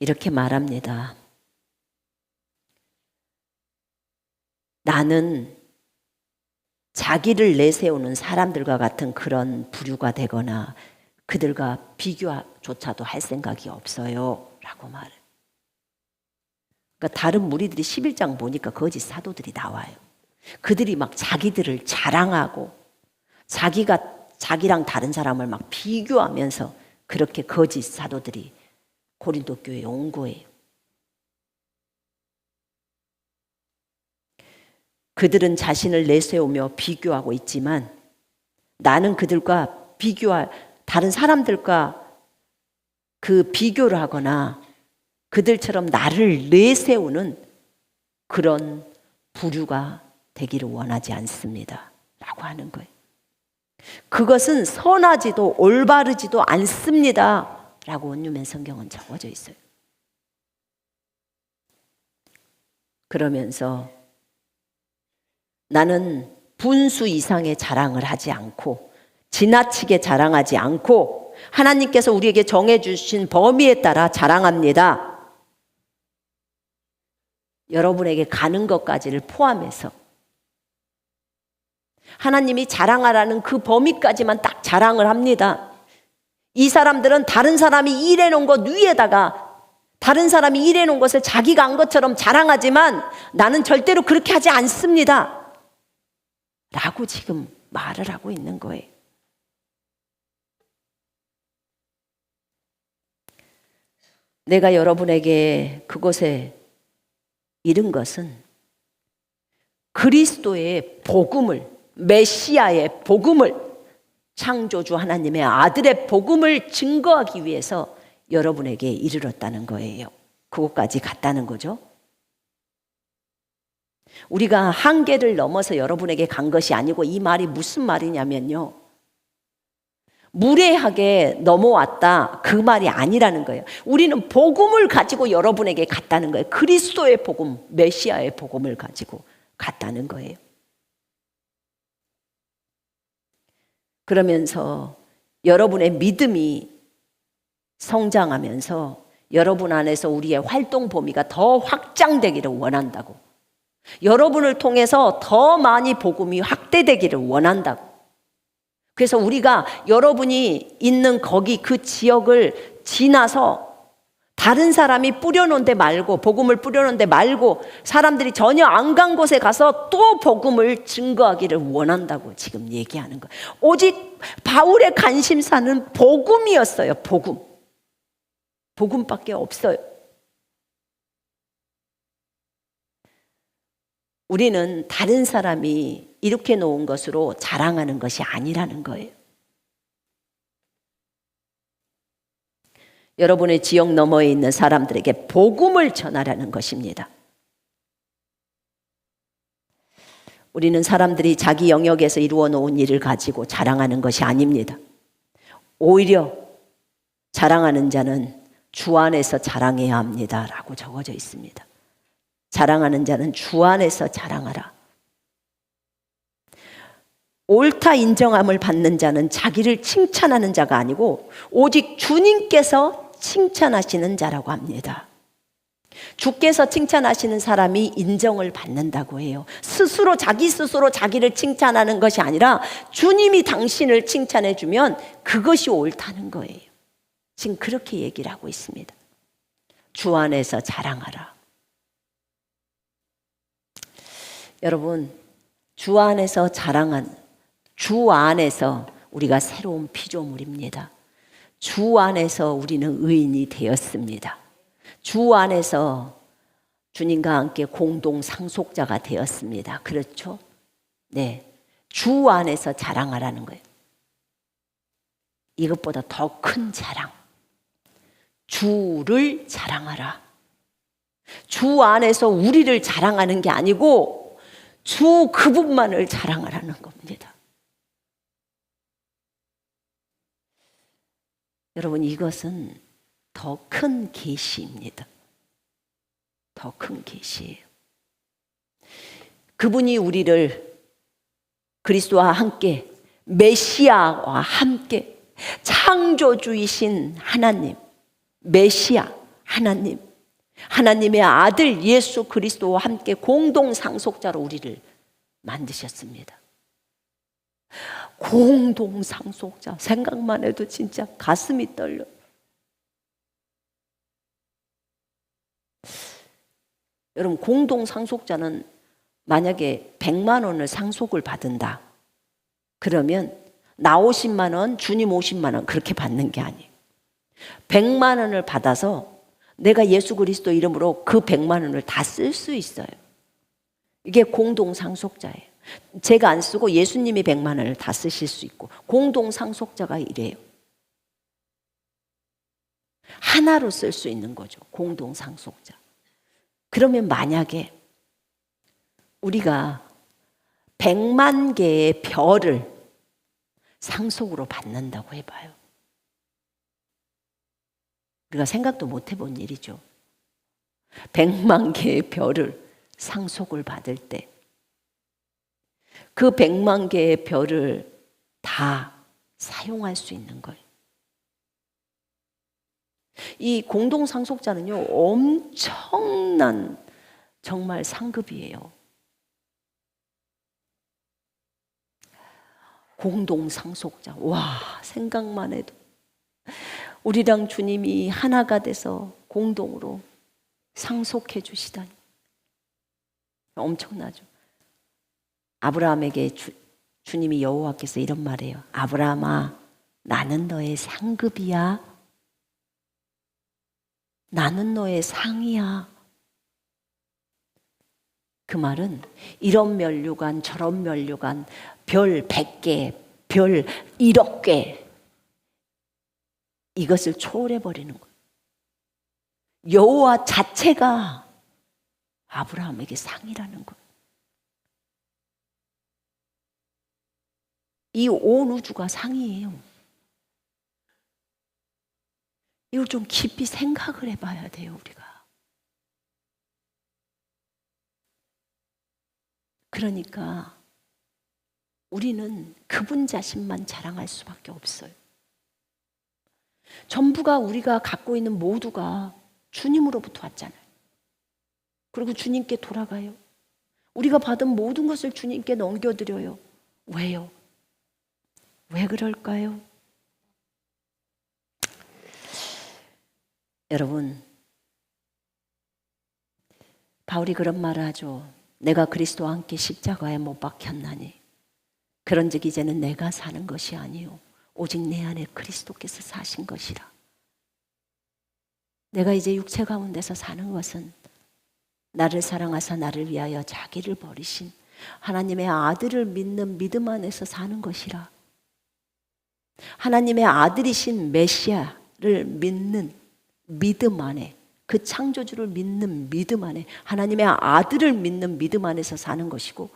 이렇게 말합니다. 나는 자기를 내세우는 사람들과 같은 그런 부류가 되거나 그들과 비교조차도 할 생각이 없어요 라고 말해요. 그러니까 다른 무리들이 11장 보니까 거짓 사도들이 나와요. 그들이 막 자기들을 자랑하고 자기랑 다른 사람을 막 비교하면서 그렇게 거짓 사도들이 고린도 교회에 온 거예요. 그들은 자신을 내세우며 비교하고 있지만 나는 그들과 다른 사람들과 그 비교를 하거나 그들처럼 나를 내세우는 그런 부류가 되기를 원하지 않습니다 라고 하는 거예요. 그것은 선하지도 올바르지도 않습니다 라고 원유맨 성경은 적어져 있어요. 그러면서 나는 분수 이상의 자랑을 하지 않고 지나치게 자랑하지 않고 하나님께서 우리에게 정해주신 범위에 따라 자랑합니다. 여러분에게 가는 것까지를 포함해서 하나님이 자랑하라는 그 범위까지만 딱 자랑을 합니다. 이 사람들은 다른 사람이 일해놓은 것 위에다가 다른 사람이 일해놓은 것을 자기가 한 것처럼 자랑하지만 나는 절대로 그렇게 하지 않습니다 라고 지금 말을 하고 있는 거예요. 내가 여러분에게 그곳에 이른 것은 그리스도의 복음을, 메시아의 복음을, 창조주 하나님의 아들의 복음을 증거하기 위해서 여러분에게 이르렀다는 거예요. 그곳까지 갔다는 거죠. 우리가 한계를 넘어서 여러분에게 간 것이 아니고 이 말이 무슨 말이냐면요. 무례하게 넘어왔다 그 말이 아니라는 거예요. 우리는 복음을 가지고 여러분에게 갔다는 거예요. 그리스도의 복음, 메시아의 복음을 가지고 갔다는 거예요. 그러면서 여러분의 믿음이 성장하면서 여러분 안에서 우리의 활동 범위가 더 확장되기를 원한다고. 여러분을 통해서 더 많이 복음이 확대되기를 원한다고. 그래서 우리가 여러분이 있는 거기 그 지역을 지나서 다른 사람이 뿌려놓은 데 말고 복음을 뿌려놓은 데 말고 사람들이 전혀 안 간 곳에 가서 또 복음을 증거하기를 원한다고 지금 얘기하는 거예요. 오직 바울의 관심사는 복음이었어요. 복음밖에 없어요. 우리는 다른 사람이 이렇게 놓은 것으로 자랑하는 것이 아니라는 거예요. 여러분의 지역 너머에 있는 사람들에게 복음을 전하라는 것입니다. 우리는 사람들이 자기 영역에서 이루어 놓은 일을 가지고 자랑하는 것이 아닙니다. 오히려 자랑하는 자는 주 안에서 자랑해야 합니다 라고 적어져 있습니다. 자랑하는 자는 주 안에서 자랑하라. 옳다 인정함을 받는 자는 자기를 칭찬하는 자가 아니고 오직 주님께서 칭찬하시는 자라고 합니다. 주께서 칭찬하시는 사람이 인정을 받는다고 해요. 자기 스스로 자기를 칭찬하는 것이 아니라 주님이 당신을 칭찬해 주면 그것이 옳다는 거예요. 지금 그렇게 얘기를 하고 있습니다. 주 안에서 자랑하라. 여러분, 주 안에서 우리가 새로운 피조물입니다. 주 안에서 우리는 의인이 되었습니다. 주 안에서 주님과 함께 공동 상속자가 되었습니다. 그렇죠? 네. 주 안에서 자랑하라는 거예요. 이것보다 더 큰 자랑. 주를 자랑하라. 주 안에서 우리를 자랑하는 게 아니고 주 그분만을 자랑하라는 겁니다. 여러분, 이것은 더 큰 계시입니다. 더 큰 계시예요. 그분이 우리를 그리스도와 함께, 메시아와 함께, 창조주이신 하나님, 메시아 하나님, 하나님의 아들 예수 그리스도와 함께 공동 상속자로 우리를 만드셨습니다. 공동 상속자, 생각만 해도 진짜 가슴이 떨려. 여러분, 공동 상속자는 만약에 100만 원을 상속을 받은다 그러면 나 50만 원, 주님 50만 원 그렇게 받는 게 아니에요. 100만 원을 받아서 내가 예수 그리스도 이름으로 그 100만 원을 다 쓸 수 있어요. 이게 공동 상속자예요. 제가 안 쓰고 예수님이 100만 원을 다 쓰실 수 있고, 공동 상속자가 이래요. 하나로 쓸 수 있는 거죠, 공동 상속자. 그러면 만약에 우리가 100만 개의 별을 상속으로 받는다고 해봐요. 우리가 생각도 못 해본 일이죠. 100만 개의 별을 상속을 받을 때 그 100만 개의 별을 다 사용할 수 있는 거예요. 이 공동 상속자는요, 엄청난 정말 상급이에요. 공동 상속자. 와, 생각만 해도 우리랑 주님이 하나가 돼서 공동으로 상속해 주시다니 엄청나죠. 아브라함에게 주님이 여호와께서 이런 말해요. 아브라함아, 나는 너의 상급이야. 나는 너의 상이야. 그 말은 이런 면류관 저런 면류관, 별 100개, 별 1억 개, 이것을 초월해버리는 거예요. 여호와 자체가 아브라함에게 상이라는 거예요. 이 온 우주가 상이에요. 이걸 좀 깊이 생각을 해봐야 돼요, 우리가. 그러니까 우리는 그분 자신만 자랑할 수밖에 없어요. 전부가 우리가 갖고 있는 모두가 주님으로부터 왔잖아요. 그리고 주님께 돌아가요. 우리가 받은 모든 것을 주님께 넘겨드려요. 왜요? 왜 그럴까요? 여러분, 바울이 그런 말을 하죠. 내가 그리스도와 함께 십자가에 못 박혔나니 그런즉 이제는 내가 사는 것이 아니요 오직 내 안에 그리스도께서 사신 것이라. 내가 이제 육체 가운데서 사는 것은 나를 사랑하사 나를 위하여 자기를 버리신 하나님의 아들을 믿는 믿음 안에서 사는 것이라. 하나님의 아들이신 메시아를 믿는 믿음 안에, 그 창조주를 믿는 믿음 안에, 하나님의 아들을 믿는 믿음 안에서 사는 것이고,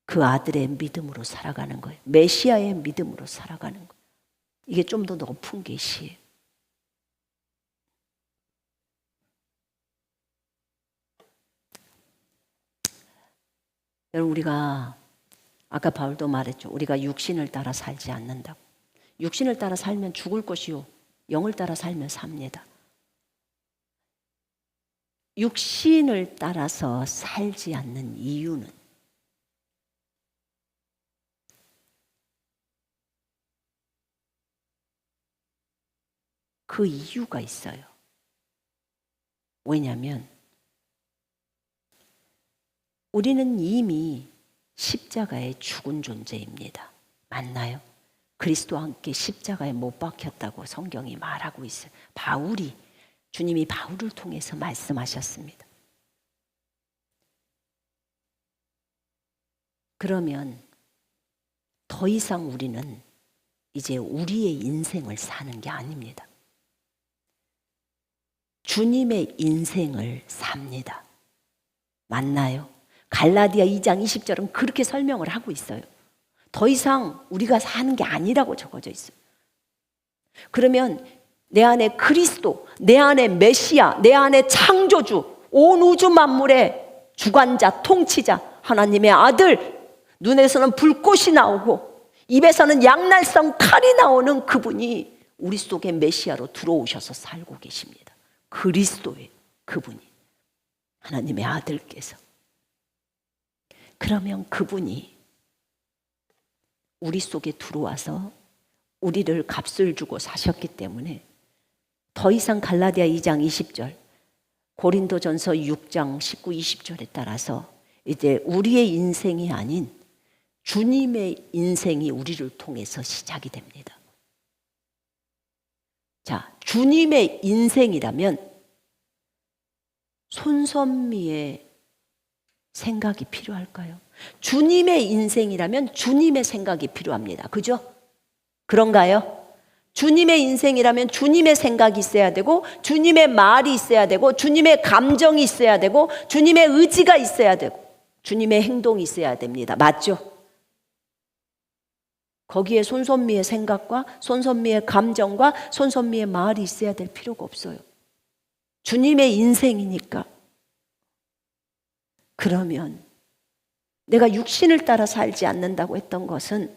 그 아들의 믿음으로 살아가는 거예요. 메시아의 믿음으로 살아가는 거예요. 이게 좀 더 높은 계시예요. 여러분, 우리가 아까 바울도 말했죠. 우리가 육신을 따라 살지 않는다고. 육신을 따라 살면 죽을 것이요 영을 따라 살면 삽니다. 육신을 따라서 살지 않는 이유는 그 이유가 있어요. 왜냐하면 우리는 이미 십자가에 죽은 존재입니다. 맞나요? 그리스도와 함께 십자가에 못 박혔다고 성경이 말하고 있어요. 바울이, 주님이 바울을 통해서 말씀하셨습니다. 그러면 더 이상 우리는 이제 우리의 인생을 사는 게 아닙니다. 주님의 인생을 삽니다. 맞나요? 갈라디아 2장 20절은 그렇게 설명을 하고 있어요. 더 이상 우리가 사는 게 아니라고 적어져 있어요. 그러면 내 안에 그리스도, 내 안에 메시아, 내 안에 창조주, 온 우주 만물의 주관자, 통치자, 하나님의 아들, 눈에서는 불꽃이 나오고 입에서는 양날성 칼이 나오는 그분이 우리 속에 메시아로 들어오셔서 살고 계십니다. 그리스도의 그분이, 하나님의 아들께서. 그러면 그분이 우리 속에 들어와서 우리를 값을 주고 사셨기 때문에 더 이상 갈라디아 2장 20절, 고린도전서 6장 19, 20절에 따라서 이제 우리의 인생이 아닌 주님의 인생이 우리를 통해서 시작이 됩니다. 자, 주님의 인생이라면 손선미의 생각이 필요할까요? 주님의 인생이라면 주님의 생각이 필요합니다. 그죠? 그런가요? 주님의 인생이라면 주님의 생각이 있어야 되고, 주님의 말이 있어야 되고, 주님의 감정이 있어야 되고, 주님의 의지가 있어야 되고, 주님의 행동이 있어야 됩니다. 맞죠? 거기에 손선미의 생각과 손선미의 감정과 손선미의 말이 있어야 될 필요가 없어요. 주님의 인생이니까. 그러면 내가 육신을 따라 살지 않는다고 했던 것은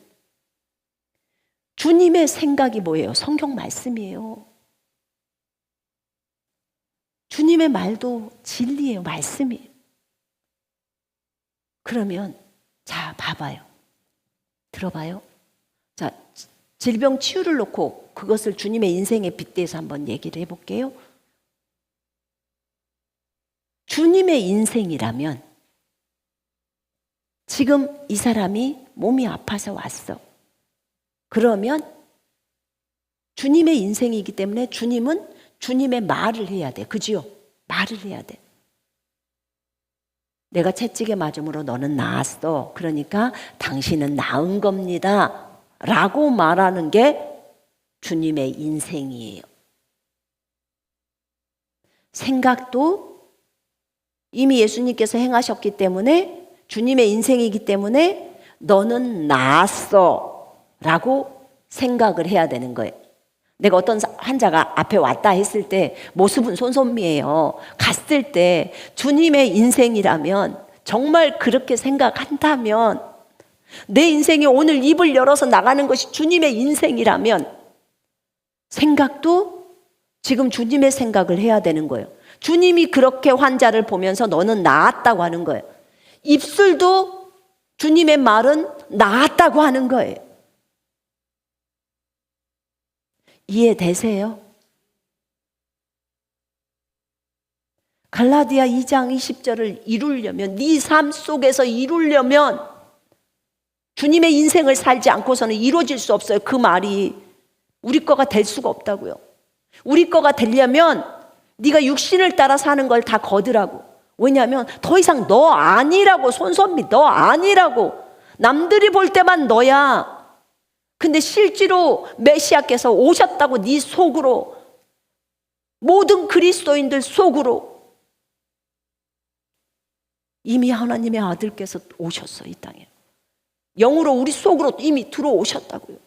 주님의 생각이 뭐예요? 성경 말씀이에요. 주님의 말도 진리예요. 말씀이에요. 그러면 자, 봐봐요. 들어봐요. 자, 질병 치유를 놓고 그것을 주님의 인생에 빗대서 한번 얘기를 해볼게요. 주님의 인생이라면 지금 이 사람이 몸이 아파서 왔어. 그러면 주님의 인생이기 때문에 주님은 주님의 말을 해야 돼. 그지요? 말을 해야 돼. 내가 채찍에 맞음으로 너는 나았어. 그러니까 당신은 나은 겁니다. 라고 말하는 게 주님의 인생이에요. 생각도 이미 예수님께서 행하셨기 때문에 주님의 인생이기 때문에 너는 나았어 라고 생각을 해야 되는 거예요. 내가 어떤 환자가 앞에 왔다 했을 때 모습은 손선미예요. 갔을 때 주님의 인생이라면, 정말 그렇게 생각한다면, 내 인생이 오늘 입을 열어서 나가는 것이 주님의 인생이라면 생각도 지금 주님의 생각을 해야 되는 거예요. 주님이 그렇게 환자를 보면서 너는 나았다고 하는 거예요. 입술도 주님의 말은 나았다고 하는 거예요. 이해되세요? 갈라디아 2장 20절을 이루려면, 네 삶 속에서 이루려면 주님의 인생을 살지 않고서는 이루어질 수 없어요. 그 말이 우리 거가 될 수가 없다고요. 우리 거가 되려면 네가 육신을 따라 사는 걸 다 거두라고. 왜냐하면 더 이상 너 아니라고. 손선미 너 아니라고. 남들이 볼 때만 너야. 근데 실제로 메시아께서 오셨다고 네 속으로, 모든 그리스도인들 속으로 이미 하나님의 아들께서 오셨어. 이 땅에 영으로 우리 속으로 이미 들어오셨다고요.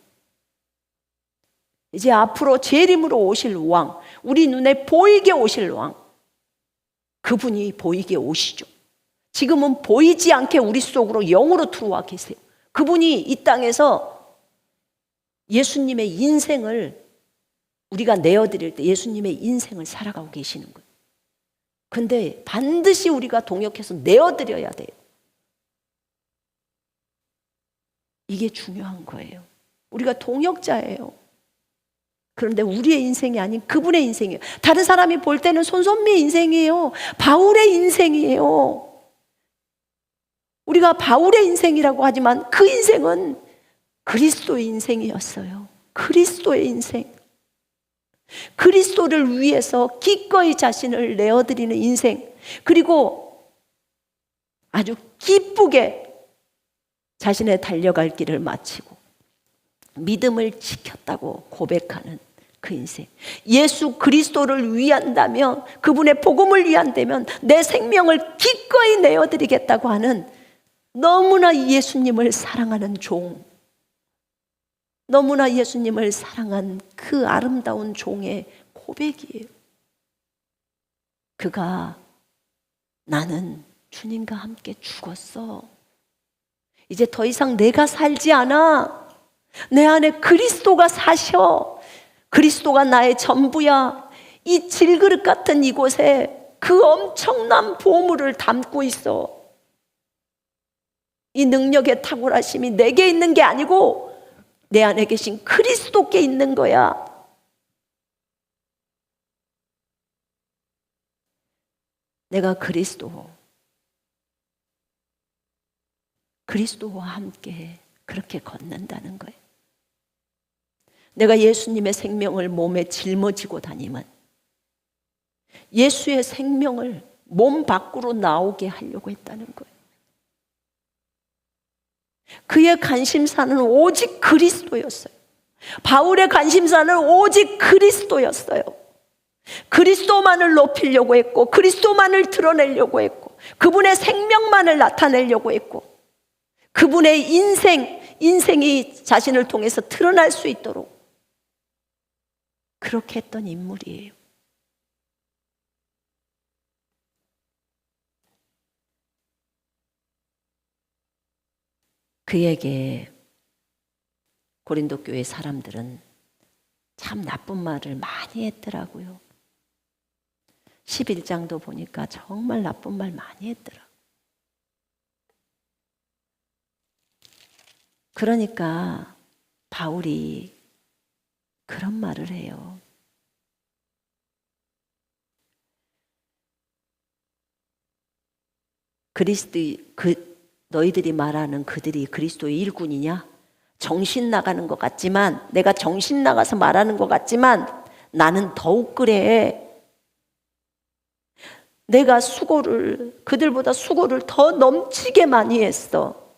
이제 앞으로 재림으로 오실 왕, 우리 눈에 보이게 오실 왕, 그분이 보이게 오시죠. 지금은 보이지 않게 우리 속으로 영으로 들어와 계세요. 그분이 이 땅에서 예수님의 인생을 우리가 내어드릴 때 예수님의 인생을 살아가고 계시는 거예요. 근데 반드시 우리가 동역해서 내어드려야 돼요. 이게 중요한 거예요. 우리가 동역자예요. 그런데 우리의 인생이 아닌 그분의 인생이에요. 다른 사람이 볼 때는 손선미의 인생이에요. 바울의 인생이에요. 우리가 바울의 인생이라고 하지만 그 인생은 그리스도의 인생이었어요. 그리스도의 인생. 그리스도를 위해서 기꺼이 자신을 내어드리는 인생. 그리고 아주 기쁘게 자신의 달려갈 길을 마치고 믿음을 지켰다고 고백하는 그 인생. 예수 그리스도를 위한다면, 그분의 복음을 위한다면 내 생명을 기꺼이 내어드리겠다고 하는 너무나 예수님을 사랑하는 종. 너무나 예수님을 사랑한 그 아름다운 종의 고백이에요. 그가 나는 주님과 함께 죽었어. 이제 더 이상 내가 살지 않아. 내 안에 그리스도가 사셔. 그리스도가 나의 전부야. 이 질그릇 같은 이곳에 그 엄청난 보물을 담고 있어. 이 능력의 탁월하심이 내게 있는 게 아니고 내 안에 계신 그리스도께 있는 거야. 내가 그리스도와 함께 그렇게 걷는다는 거예요. 내가 예수님의 생명을 몸에 짊어지고 다니면 예수의 생명을 몸 밖으로 나오게 하려고 했다는 거예요. 그의 관심사는 오직 그리스도였어요. 바울의 관심사는 오직 그리스도였어요. 그리스도만을 높이려고 했고, 그리스도만을 드러내려고 했고, 그분의 생명만을 나타내려고 했고, 그분의 인생이 자신을 통해서 드러날 수 있도록 그렇게 했던 인물이에요. 그에게 고린도 교회 사람들은 참 나쁜 말을 많이 했더라고요. 11장도 보니까 정말 나쁜 말 많이 했더라. 그러니까 바울이 그런 말을 해요. 너희들이 말하는 그들이 그리스도의 일꾼이냐? 정신 나가는 것 같지만, 내가 정신 나가서 말하는 것 같지만 나는 더욱 그래. 내가 그들보다 수고를 더 넘치게 많이 했어.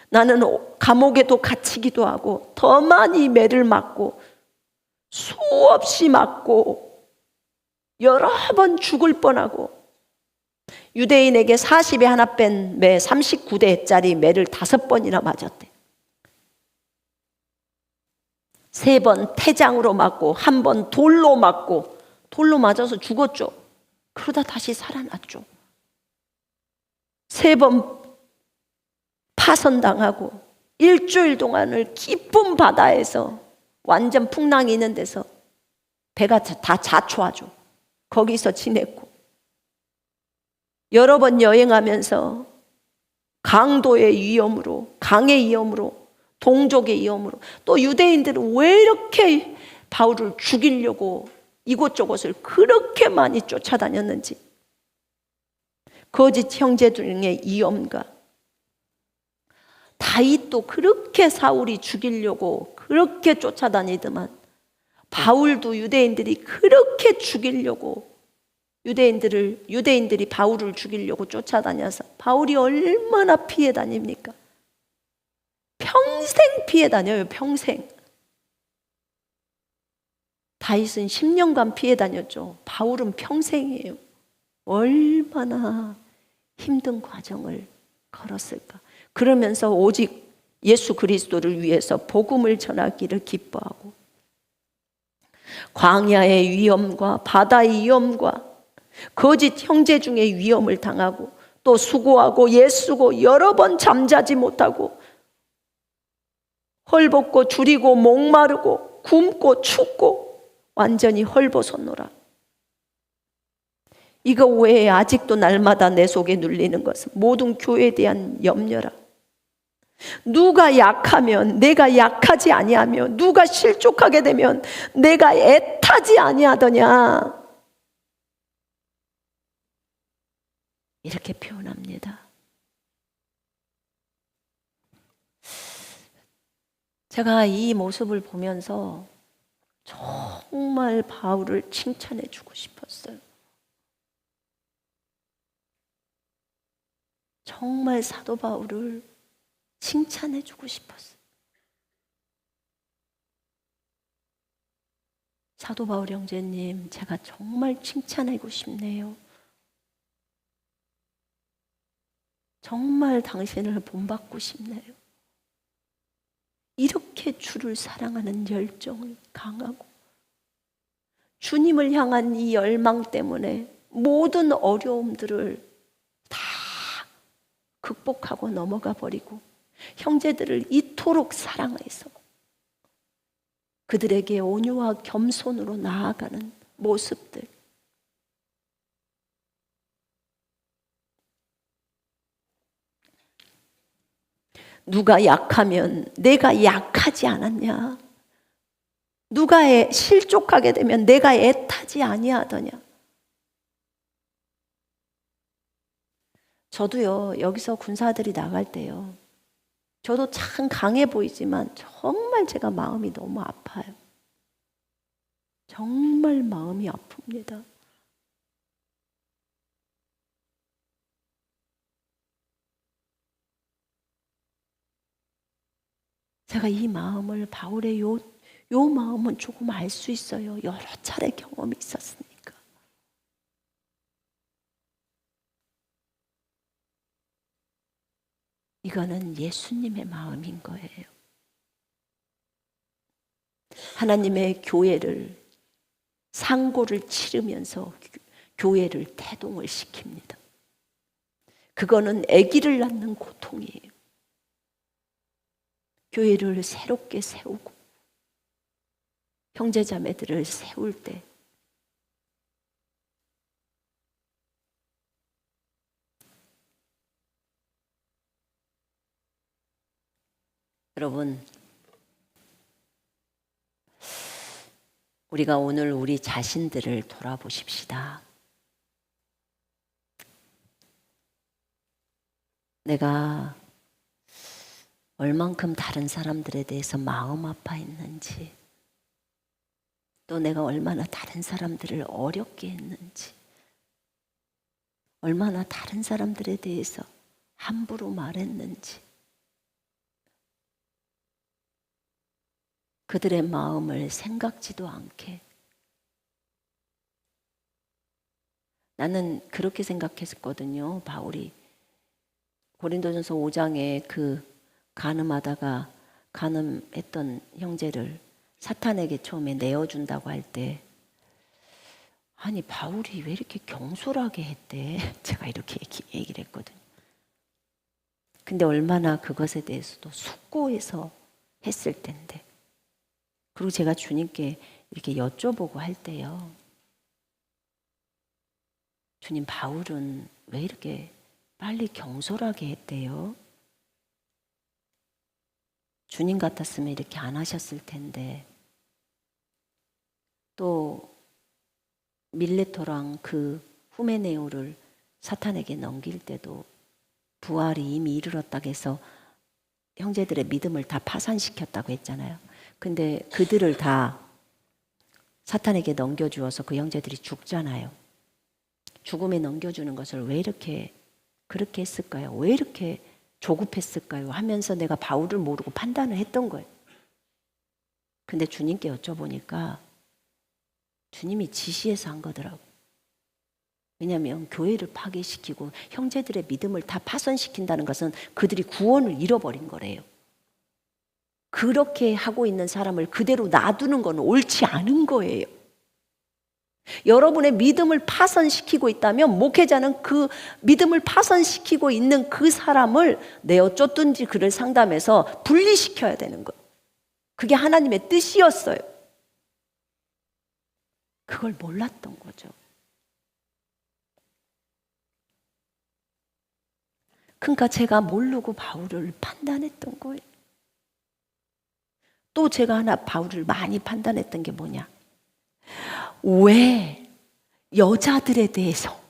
나는 감옥에도 갇히기도 하고 더 많이 매를 맞고 수없이 맞고 여러 번 죽을 뻔하고, 유대인에게 40에 하나 뺀 매 39대짜리 매를 5번이나 맞았대. 3번 태장으로 맞고 1번 돌로 맞고, 돌로 맞아서 죽었죠. 그러다 다시 살아났죠. 3번 파선당하고 일주일 동안을 깊은 바다에서, 완전 풍랑이 있는 데서 배가 다 자초하죠. 거기서 지냈고, 여러 번 여행하면서 강도의 위험으로, 강의 위험으로, 동족의 위험으로, 또 유대인들은 왜 이렇게 바울을 죽이려고 이곳저곳을 그렇게 많이 쫓아다녔는지, 거짓 형제들의 위험과 다윗도 그렇게 사울이 죽이려고 그렇게 쫓아다니더만, 바울도 유대인들이 그렇게 죽이려고, 유대인들이 바울을 죽이려고 쫓아다녀서 바울이 얼마나 피해 다닙니까? 평생 피해 다녀요. 평생. 다윗은 10년간 피해 다녔죠. 바울은 평생이에요. 얼마나 힘든 과정을 걸었을까. 그러면서 오직 예수 그리스도를 위해서 복음을 전하기를 기뻐하고, 광야의 위험과 바다의 위험과 거짓 형제 중의 위험을 당하고, 또 수고하고 애쓰고 여러 번 잠자지 못하고, 헐벗고 줄이고 목마르고 굶고 춥고 완전히 헐벗었노라. 이거 외에 아직도 날마다 내 속에 눌리는 것은 모든 교회에 대한 염려라. 누가 약하면 내가 약하지 아니하며, 누가 실족하게 되면 내가 애타지 아니하더냐, 이렇게 표현합니다. 제가 이 모습을 보면서 정말 바울을 칭찬해 주고 싶었어요. 정말 사도 바울을 칭찬해 주고 싶었어요. 사도 바울 형제님, 제가 정말 칭찬하고 싶네요. 정말 당신을 본받고 싶네요. 이렇게 그렇게 주를 사랑하는 열정이 강하고 주님을 향한 이 열망 때문에 모든 어려움들을 다 극복하고 넘어가 버리고 형제들을 이토록 사랑해서 그들에게 온유와 겸손으로 나아가는 모습들. 누가 약하면 내가 약하지 않았냐? 누가 실족하게 되면 내가 애타지 아니하더냐? 저도요, 여기서 군사들이 나갈 때요, 저도 참 강해 보이지만 정말 제가 마음이 너무 아파요. 정말 마음이 아픕니다. 제가 이 마음을, 바울의 요 마음은 조금 알 수 있어요. 여러 차례 경험이 있었으니까. 이거는 예수님의 마음인 거예요. 하나님의 교회를, 상고를 치르면서 교회를 태동을 시킵니다. 그거는 아기를 낳는 고통이에요. 교회를 새롭게 세우고 형제자매들을 세울 때 여러분, 우리가 오늘 우리 자신들을 돌아보십시다. 내가 얼만큼 다른 사람들에 대해서 마음 아파했는지, 또 내가 얼마나 다른 사람들을 어렵게 했는지, 얼마나 다른 사람들에 대해서 함부로 말했는지, 그들의 마음을 생각지도 않게. 나는 그렇게 생각했거든요. 바울이 고린도전서 5장에 그 간음했던 형제를 사탄에게 처음에 내어준다고 할 때, 아니 바울이 왜 이렇게 경솔하게 했대? 제가 이렇게 얘기를 했거든요. 근데 얼마나 그것에 대해서도 숙고해서 했을 텐데. 그리고 제가 주님께 이렇게 여쭤보고 할 때요, 주님, 바울은 왜 이렇게 빨리 경솔하게 했대요? 주님 같았으면 이렇게 안 하셨을 텐데. 또 밀레토랑 그 후메네오를 사탄에게 넘길 때도 부활이 이미 이르렀다고 해서 형제들의 믿음을 다 파산시켰다고 했잖아요. 근데 그들을 다 사탄에게 넘겨주어서 그 형제들이 죽잖아요. 죽음에 넘겨주는 것을 왜 이렇게 그렇게 했을까요? 왜 이렇게 조급했을까요? 하면서 내가 바울을 모르고 판단을 했던 거예요. 근데 주님께 여쭤보니까 주님이 지시해서 한 거더라고요. 왜냐하면 교회를 파괴시키고 형제들의 믿음을 다 파손시킨다는 것은 그들이 구원을 잃어버린 거래요. 그렇게 하고 있는 사람을 그대로 놔두는 건 옳지 않은 거예요. 여러분의 믿음을 파손시키고 있다면 목회자는 그 믿음을 파손시키고 있는 그 사람을 내어 쫓든지 그를 상담해서 분리시켜야 되는 거예요. 그게 하나님의 뜻이었어요. 그걸 몰랐던 거죠. 그러니까 제가 모르고 바울을 판단했던 거예요. 또 제가 하나 바울을 많이 판단했던 게 뭐냐? 왜 여자들에 대해서,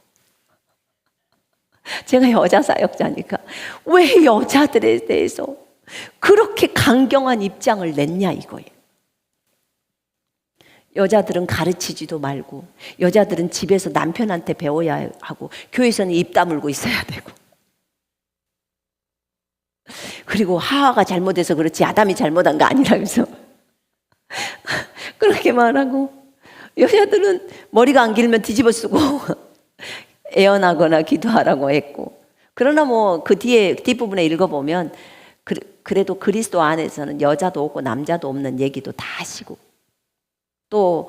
제가 여자 사역자니까 왜 여자들에 대해서 그렇게 강경한 입장을 냈냐 이거예요. 여자들은 가르치지도 말고, 여자들은 집에서 남편한테 배워야 하고, 교회에서는 입 다물고 있어야 되고, 그리고 하와가 잘못해서 그렇지 아담이 잘못한 거 아니라면서 그렇게 말하고, 여자들은 머리가 안 길면 뒤집어 쓰고 애언하거나 기도하라고 했고, 그러나 뭐 그 뒷부분에 읽어보면 그래도 그리스도 안에서는 여자도 없고 남자도 없는 얘기도 다 하시고, 또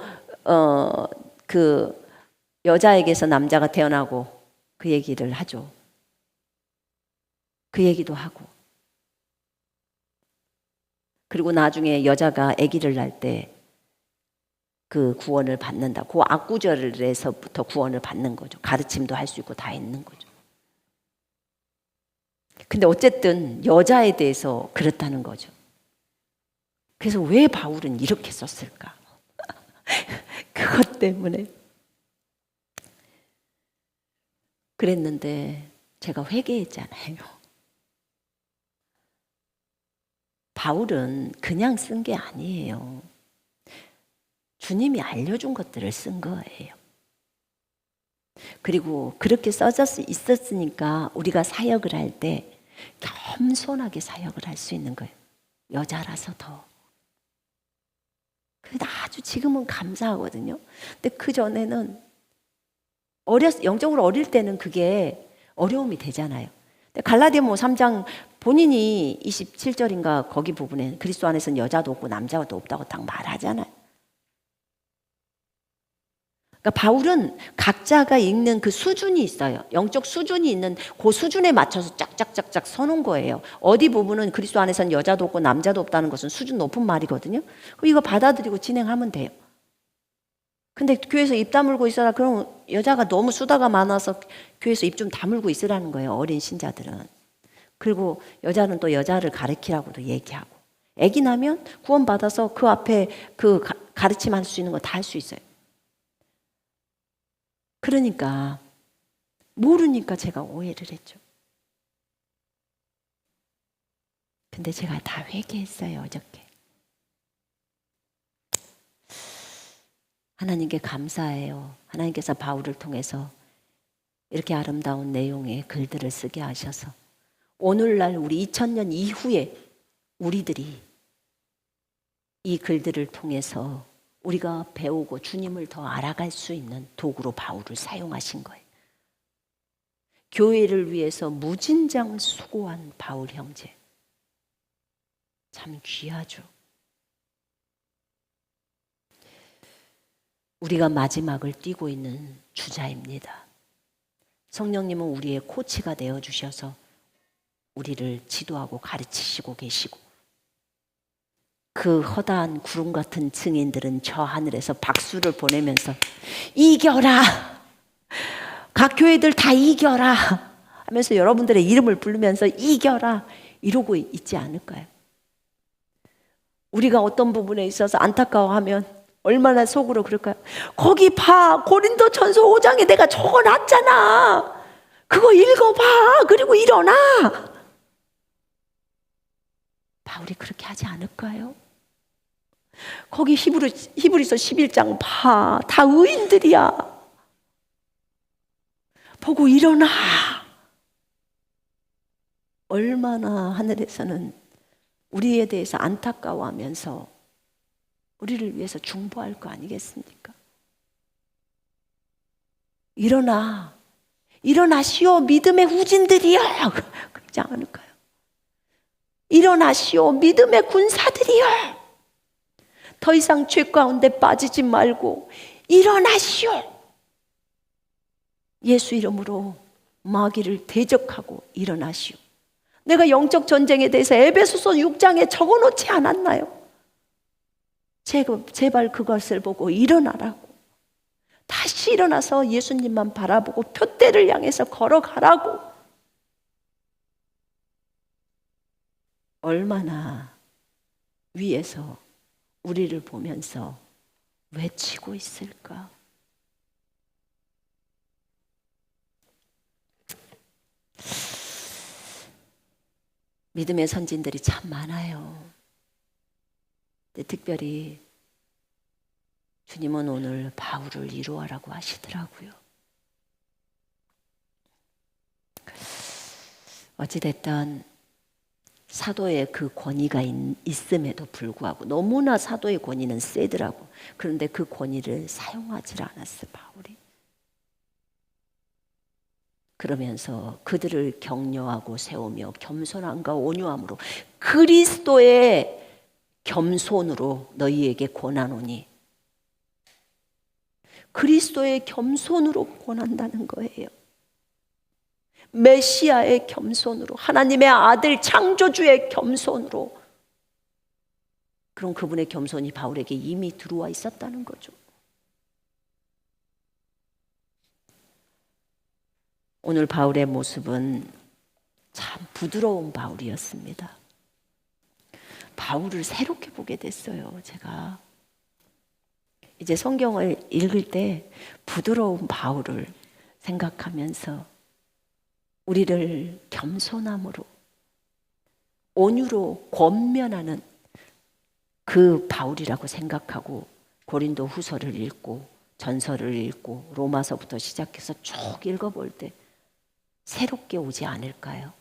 그 여자에게서 남자가 태어나고 그 얘기를 하죠. 그 얘기도 하고, 그리고 나중에 여자가 아기를 낳을 때 그 구원을 받는다. 그 악구절에서부터 구원을 받는 거죠. 가르침도 할 수 있고 다 있는 거죠. 근데 어쨌든 여자에 대해서 그렇다는 거죠. 그래서 왜 바울은 이렇게 썼을까? 그것 때문에 그랬는데 제가 회개했잖아요. 바울은 그냥 쓴 게 아니에요. 주님이 알려준 것들을 쓴 거예요. 그리고 그렇게 써져 있었으니까 우리가 사역을 할 때 겸손하게 사역을 할 수 있는 거예요. 여자라서 더. 그게 아주 지금은 감사하거든요. 근데 그 전에는 영적으로 어릴 때는 그게 어려움이 되잖아요. 갈라디아 3장 본인이 27절인가 거기 부분에 그리스도 안에서는 여자도 없고 남자도 없다고 딱 말하잖아요. 그러니까 바울은 각자가 읽는 그 수준이 있어요. 영적 수준이 있는 그 수준에 맞춰서 짝짝짝짝 서놓은 거예요. 어디 부분은 그리스도 안에서는 여자도 없고 남자도 없다는 것은 수준 높은 말이거든요. 그럼 이거 받아들이고 진행하면 돼요. 근데 교회에서 입 다물고 있어라. 그럼 여자가 너무 수다가 많아서 교회에서 입 좀 다물고 있으라는 거예요. 어린 신자들은. 그리고 여자는 또 여자를 가르치라고도 얘기하고. 아기 나면 구원받아서 그 앞에 그 가르침할 수 있는 거 다 할 수 있어요. 그러니까 모르니까 제가 오해를 했죠. 근데 제가 다 회개했어요, 어저께. 하나님께 감사해요. 하나님께서 바울을 통해서 이렇게 아름다운 내용의 글들을 쓰게 하셔서 오늘날 우리 2000년 이후에 우리들이 이 글들을 통해서 우리가 배우고 주님을 더 알아갈 수 있는 도구로 바울을 사용하신 거예요. 교회를 위해서 무진장 수고한 바울 형제. 참 귀하죠. 우리가 마지막을 뛰고 있는 주자입니다. 성령님은 우리의 코치가 되어주셔서 우리를 지도하고 가르치시고 계시고, 그 허다한 구름 같은 증인들은 저 하늘에서 박수를 보내면서 이겨라! 각 교회들 다 이겨라! 하면서 여러분들의 이름을 부르면서 이겨라! 이러고 있지 않을까요? 우리가 어떤 부분에 있어서 안타까워하면 얼마나 속으로 그럴까요? 거기 봐! 고린도전서 5장에 내가 적어놨잖아! 그거 읽어봐! 그리고 일어나! 바울이 그렇게 하지 않을까요? 거기 히브리서 11장 봐. 다 의인들이야. 보고 일어나. 얼마나 하늘에서는 우리에 대해서 안타까워하면서 우리를 위해서 중보할 거 아니겠습니까? 일어나. 일어나시오 믿음의 후진들이여. 그러지 않을까요? 일어나시오 믿음의 군사들이여. 더 이상 죄 가운데 빠지지 말고 일어나시오. 예수 이름으로 마귀를 대적하고 일어나시오. 내가 영적 전쟁에 대해서 에베소서 6장에 적어놓지 않았나요? 제발 그것을 보고 일어나라고. 다시 일어나서 예수님만 바라보고 표대를 향해서 걸어가라고. 얼마나 위에서 우리를 보면서 외치고 있을까? 믿음의 선진들이 참 많아요. 근데 특별히 주님은 오늘 바울을 이루어라고 하시더라고요. 어찌됐든 사도의 그 권위가 있음에도 불구하고 너무나 사도의 권위는 세더라고. 그런데 그 권위를 사용하지 않았어, 바울이. 그러면서 그들을 격려하고 세우며 겸손함과 온유함으로 그리스도의 겸손으로 너희에게 권하노니, 그리스도의 겸손으로 권한다는 거예요. 메시아의 겸손으로, 하나님의 아들 창조주의 겸손으로. 그럼 그분의 겸손이 바울에게 이미 들어와 있었다는 거죠. 오늘 바울의 모습은 참 부드러운 바울이었습니다. 바울을 새롭게 보게 됐어요. 제가 이제 성경을 읽을 때 부드러운 바울을 생각하면서 우리를 겸손함으로, 온유로 권면하는 그 바울이라고 생각하고 고린도 후서를 읽고 전서를 읽고 로마서부터 시작해서 쭉 읽어볼 때 새롭게 오지 않을까요?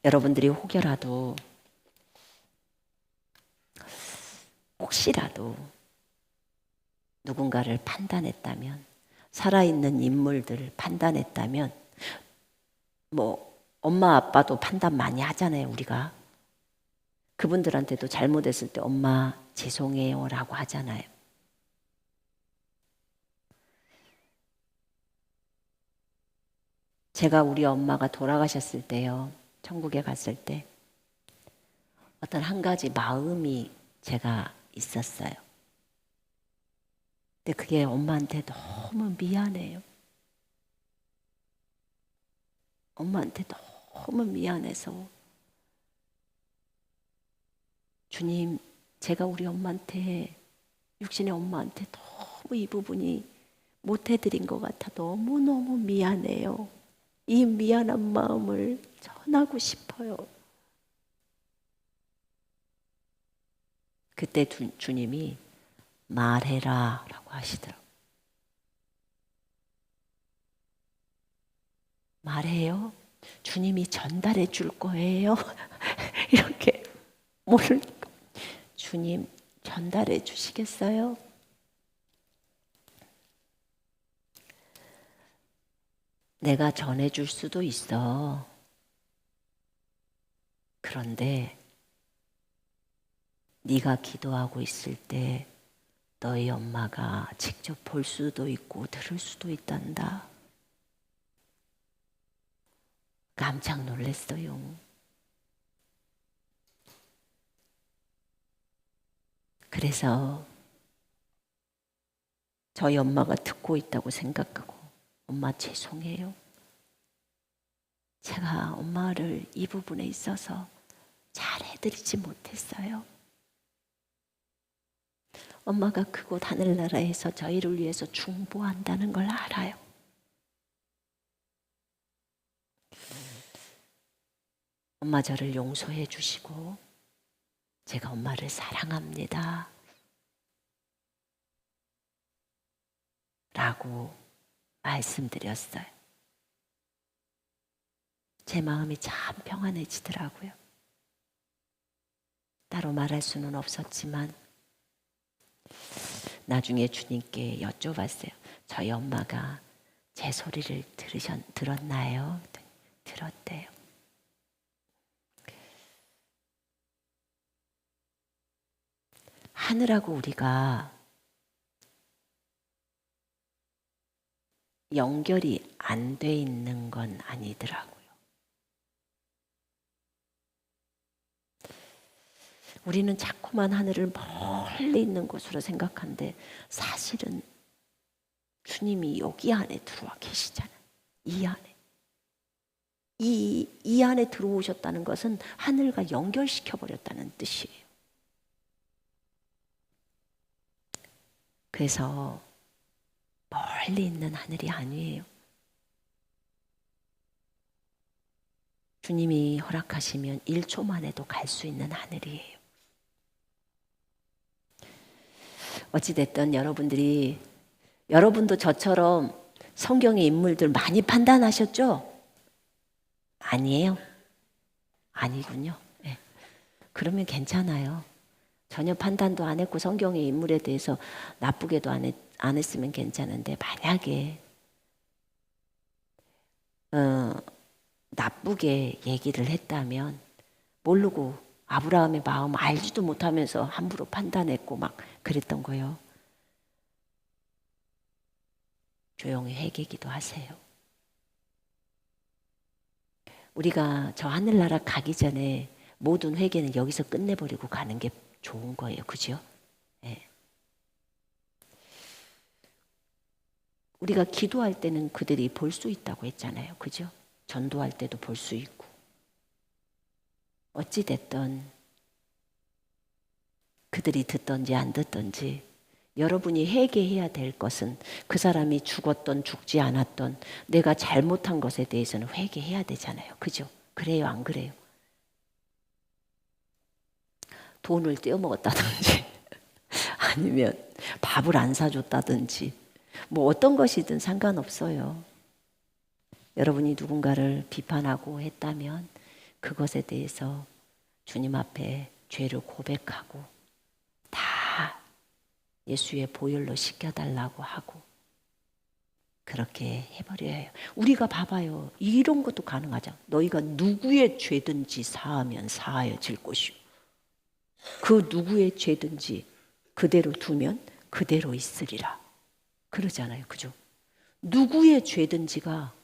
여러분들이 혹시라도 누군가를 판단했다면, 살아있는 인물들을 판단했다면, 엄마 아빠도 판단 많이 하잖아요. 우리가 그분들한테도 잘못했을 때 엄마 죄송해요 라고 하잖아요. 제가 우리 엄마가 돌아가셨을 때요, 천국에 갔을 때 어떤 한 가지 마음이 제가 있었어요. 근데 그게 엄마한테 너무 미안해요. 엄마한테 너무 미안해서, 주님, 제가 우리 엄마한테, 육신의 엄마한테 너무 이 부분이 못해드린 것 같아 너무너무 미안해요. 이 미안한 마음을 전하고 싶어요. 그때 주님이 말해라 라고 하시더라고요. 말해요? 주님이 전달해 줄 거예요? 이렇게 모르니까, 주님 전달해 주시겠어요? 내가 전해줄 수도 있어. 그런데 네가 기도하고 있을 때 너희 엄마가 직접 볼 수도 있고 들을 수도 있단다. 깜짝 놀랐어요. 그래서 저희 엄마가 듣고 있다고 생각하고, 엄마 죄송해요. 제가 엄마를 이 부분에 있어서 잘 해드리지 못했어요. 엄마가 그곳 하늘나라에서 저희를 위해서 중보한다는 걸 알아요. 엄마 저를 용서해 주시고 제가 엄마를 사랑합니다 라고 말씀드렸어요. 제 마음이 참 평안해지더라고요. 따로 말할 수는 없었지만 나중에 주님께 여쭤봤어요. 저희 엄마가 제 소리를 들었나요? 들었대요. 하늘하고 우리가 연결이 안 돼 있는 건 아니더라고요. 우리는 자꾸만 하늘을 멀리 있는 곳으로 생각하는데 사실은 주님이 여기 안에 들어와 계시잖아요. 이 안에. 이 안에 들어오셨다는 것은 하늘과 연결시켜버렸다는 뜻이에요. 그래서 멀리 있는 하늘이 아니에요. 주님이 허락하시면 1초 만에도 갈 수 있는 하늘이에요. 어찌됐든 여러분도 저처럼 성경의 인물들 많이 판단하셨죠? 아니에요? 아니군요. 네. 그러면 괜찮아요. 전혀 판단도 안 했고 성경의 인물에 대해서 나쁘게도 안 했으면 괜찮은데 만약에 나쁘게 얘기를 했다면 모르고 아브라함의 마음 알지도 못하면서 함부로 판단했고 막 그랬던 거예요. 조용히 회개기도 하세요. 우리가 저 하늘나라 가기 전에 모든 회개는 여기서 끝내버리고 가는 게 좋은 거예요. 그죠? 네. 우리가 기도할 때는 그들이 볼 수 있다고 했잖아요. 그죠? 전도할 때도 볼 수 있고. 어찌됐든 그들이 듣든지 안 듣든지 여러분이 회개해야 될 것은 그 사람이 죽었던 죽지 않았던 내가 잘못한 것에 대해서는 회개해야 되잖아요. 그죠? 그래요? 안 그래요? 돈을 떼어먹었다든지 아니면 밥을 안 사줬다든지 뭐 어떤 것이든 상관없어요. 여러분이 누군가를 비판하고 했다면 그것에 대해서 주님 앞에 죄를 고백하고 다 예수의 보혈로 씻겨달라고 하고 그렇게 해버려야 해요. 우리가 봐봐요. 이런 것도 가능하죠. 너희가 누구의 죄든지 사하면 사하여질 것이요. 그 누구의 죄든지 그대로 두면 그대로 있으리라. 그러잖아요. 그죠? 누구의 죄든지가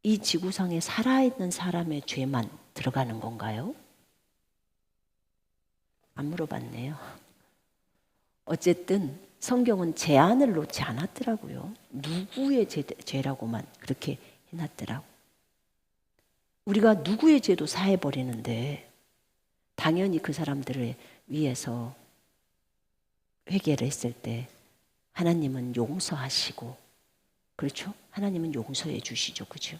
이 지구상에 살아있는 사람의 죄만 들어가는 건가요? 안 물어봤네요. 어쨌든 성경은 제한을 놓지 않았더라고요. 누구의 죄라고만 그렇게 해놨더라고. 우리가 누구의 죄도 사해버리는데 당연히 그 사람들을 위해서 회개를 했을 때 하나님은 용서하시고 그렇죠? 하나님은 용서해 주시죠. 그죠?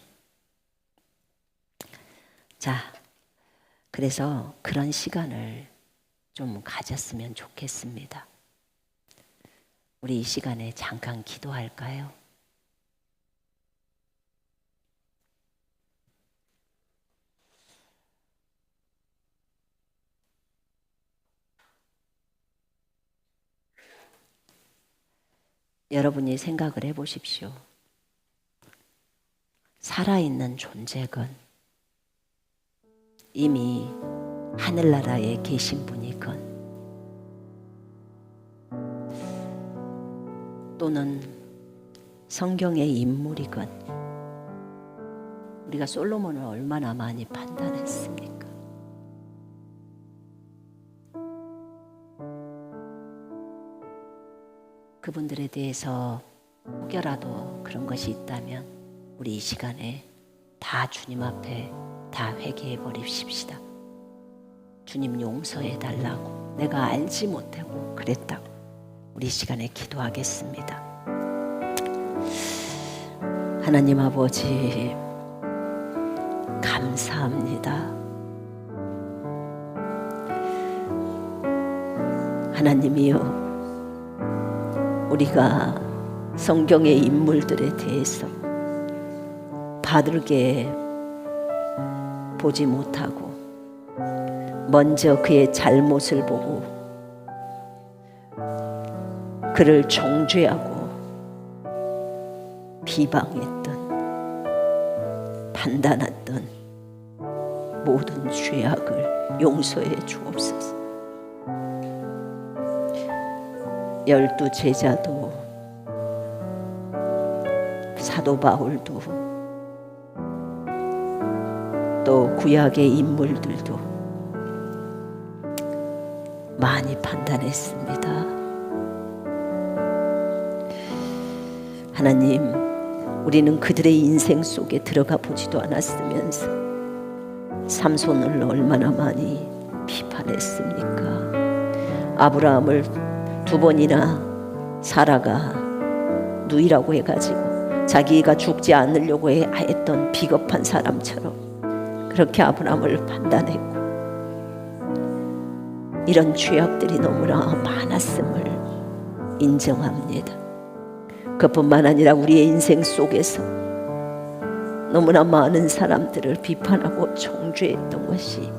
자, 그래서 그런 시간을 좀 가졌으면 좋겠습니다. 우리 이 시간에 잠깐 기도할까요? 여러분이 생각을 해보십시오. 살아있는 존재건 이미 하늘나라에 계신 분이건 또는 성경의 인물이건 우리가 솔로몬을 얼마나 많이 판단했습니까? 그분들에 대해서 혹여라도 그런 것이 있다면 우리 이 시간에 다 주님 앞에 다 회개해 버립시다. 주님 용서해 달라고 내가 알지 못하고 그랬다고 우리 이 시간에 기도하겠습니다. 하나님 아버지 감사합니다. 하나님이여 우리가 성경의 인물들에 대해서 바르게 보지 못하고 먼저 그의 잘못을 보고 그를 정죄하고 비방했던 판단했던 모든 죄악을 용서해 주옵소서. 12 제자도 사도 바울도 또 구약의 인물들도 많이 판단했습니다. 하나님, 우리는 그들의 인생 속에 들어가 보지도 않았으면서 삼손을 얼마나 많이 비판했습니까? 아브라함을 2번이나 사라가 누이라고 해가지고 자기가 죽지 않으려고 했던 비겁한 사람처럼 그렇게 아브라함을 판단했고 이런 죄악들이 너무나 많았음을 인정합니다. 그뿐만 아니라 우리의 인생 속에서 너무나 많은 사람들을 비판하고 정죄했던 것이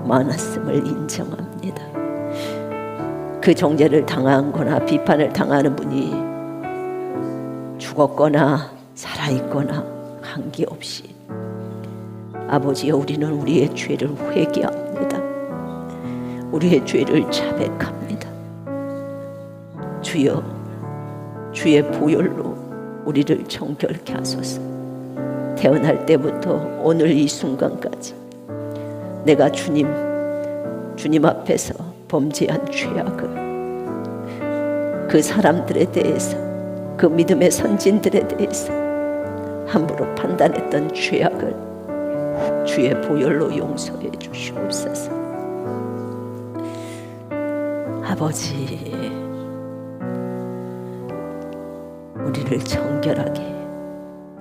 많았음을 인정합니다. 그 정죄를 당하거나 비판을 당하는 분이 죽었거나 살아있거나 관계없이 아버지여, 우리는 우리의 죄를 회개합니다. 우리의 죄를 자백합니다. 주여, 주의 보혈로 우리를 정결케 하소서. 태어날 때부터 오늘 이 순간까지 내가 주님 앞에서 범죄한 죄악을, 그 사람들에 대해서, 그 믿음의 선진들에 대해서 함부로 판단했던 죄악을 주의 보혈로 용서해 주시옵소서. 아버지, 우리를 정결하게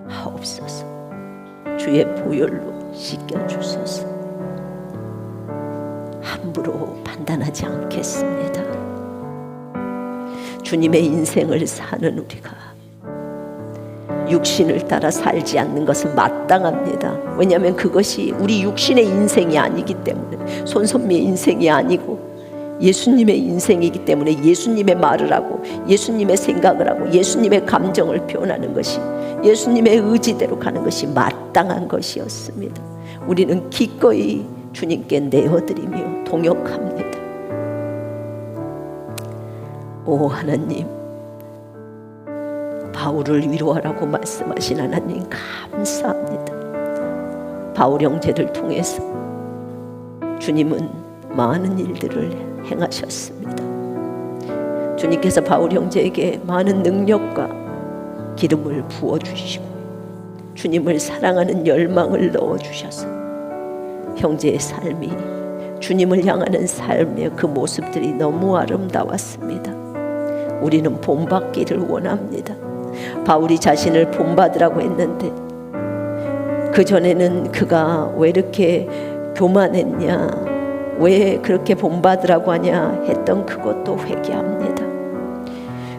하옵소서. 주의 보혈로 씻겨주소서. 함부로 판단하지 않겠습니다. 주님의 인생을 사는 우리가 육신을 따라 살지 않는 것은 마땅합니다. 왜냐하면 그것이 우리 육신의 인생이 아니기 때문에, 손선미의 인생이 아니고 예수님의 인생이기 때문에 예수님의 말을 하고 예수님의 생각을 하고 예수님의 감정을 표현하는 것이, 예수님의 의지대로 가는 것이 마땅한 것이었습니다. 우리는 기꺼이 주님께 내어드리며 동역합니다. 오 하나님, 바울을 위로하라고 말씀하신 하나님 감사합니다. 바울 형제를 통해서 주님은 많은 일들을 행하셨습니다. 주님께서 바울 형제에게 많은 능력과 기름을 부어주시고 주님을 사랑하는 열망을 넣어주셔서 형제의 삶이, 주님을 향하는 삶의 그 모습들이 너무 아름다웠습니다. 우리는 본받기를 원합니다. 바울이 자신을 본받으라고 했는데 그전에는 그가 왜 이렇게 교만했냐, 왜 그렇게 본받으라고 하냐 했던 그것도 회개합니다.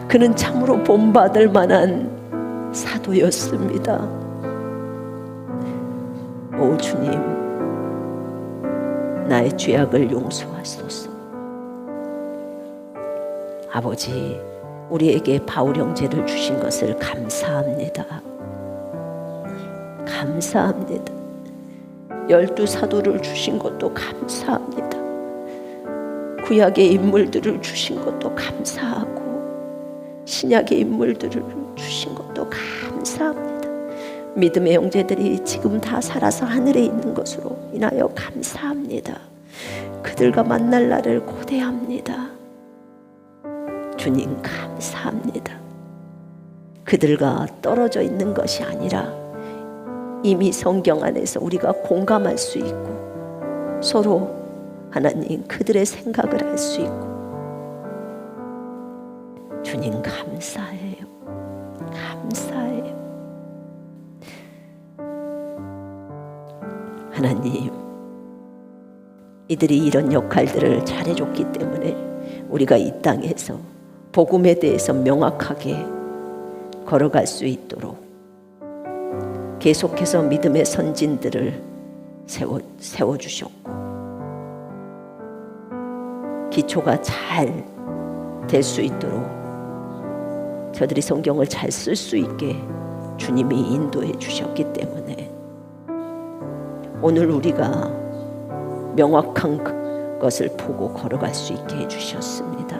그는 참으로 본받을 만한 사도였습니다. 오 주님, 나의 죄악을 용서하소서. 아버지, 우리에게 바울 형제를 주신 것을 감사합니다. 감사합니다. 12사도를 주신 것도 감사합니다. 구약의 인물들을 주신 것도 감사하고 신약의 인물들을 주신 것도 감사합니다. 믿음의 형제들이 지금 다 살아서 하늘에 있는 것으로 인하여 감사합니다. 그들과 만날 날을 고대합니다. 주님 감사합니다. 그들과 떨어져 있는 것이 아니라 이미 성경 안에서 우리가 공감할 수 있고 서로 하나님 그들의 생각을 할 수 있고, 주님 감사해요. 감사해요. 하나님, 이들이 이런 역할들을 잘해줬기 때문에 우리가 이 땅에서 복음에 대해서 명확하게 걸어갈 수 있도록 계속해서 믿음의 선진들을 세워주셨고 기초가 잘 될 수 있도록 저들이 성경을 잘 쓸 수 있게 주님이 인도해 주셨기 때문에 오늘 우리가 명확한 것을 보고 걸어갈 수 있게 해주셨습니다.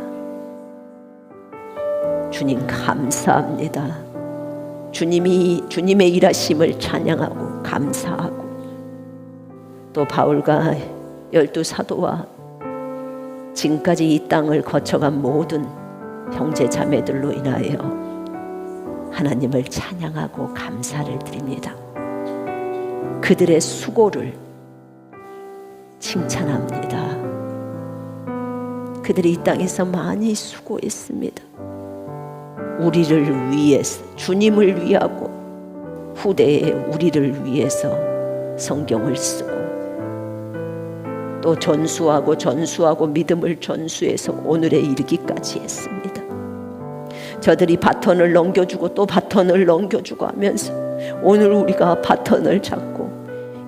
주님 감사합니다. 주님의 일하심을 찬양하고 감사하고 또 바울과 12사도와 지금까지 이 땅을 거쳐간 모든 형제 자매들로 인하여 하나님을 찬양하고 감사를 드립니다. 그들의 수고를 칭찬합니다. 그들이 이 땅에서 많이 수고했습니다. 우리를 위해서, 주님을 위하고 후대에 우리를 위해서 성경을 쓰고 또 전수하고 믿음을 전수해서 오늘에 이르기까지 했습니다. 저들이 바톤을 넘겨주고 또 바톤을 넘겨주고 하면서 오늘 우리가 바톤을 잡고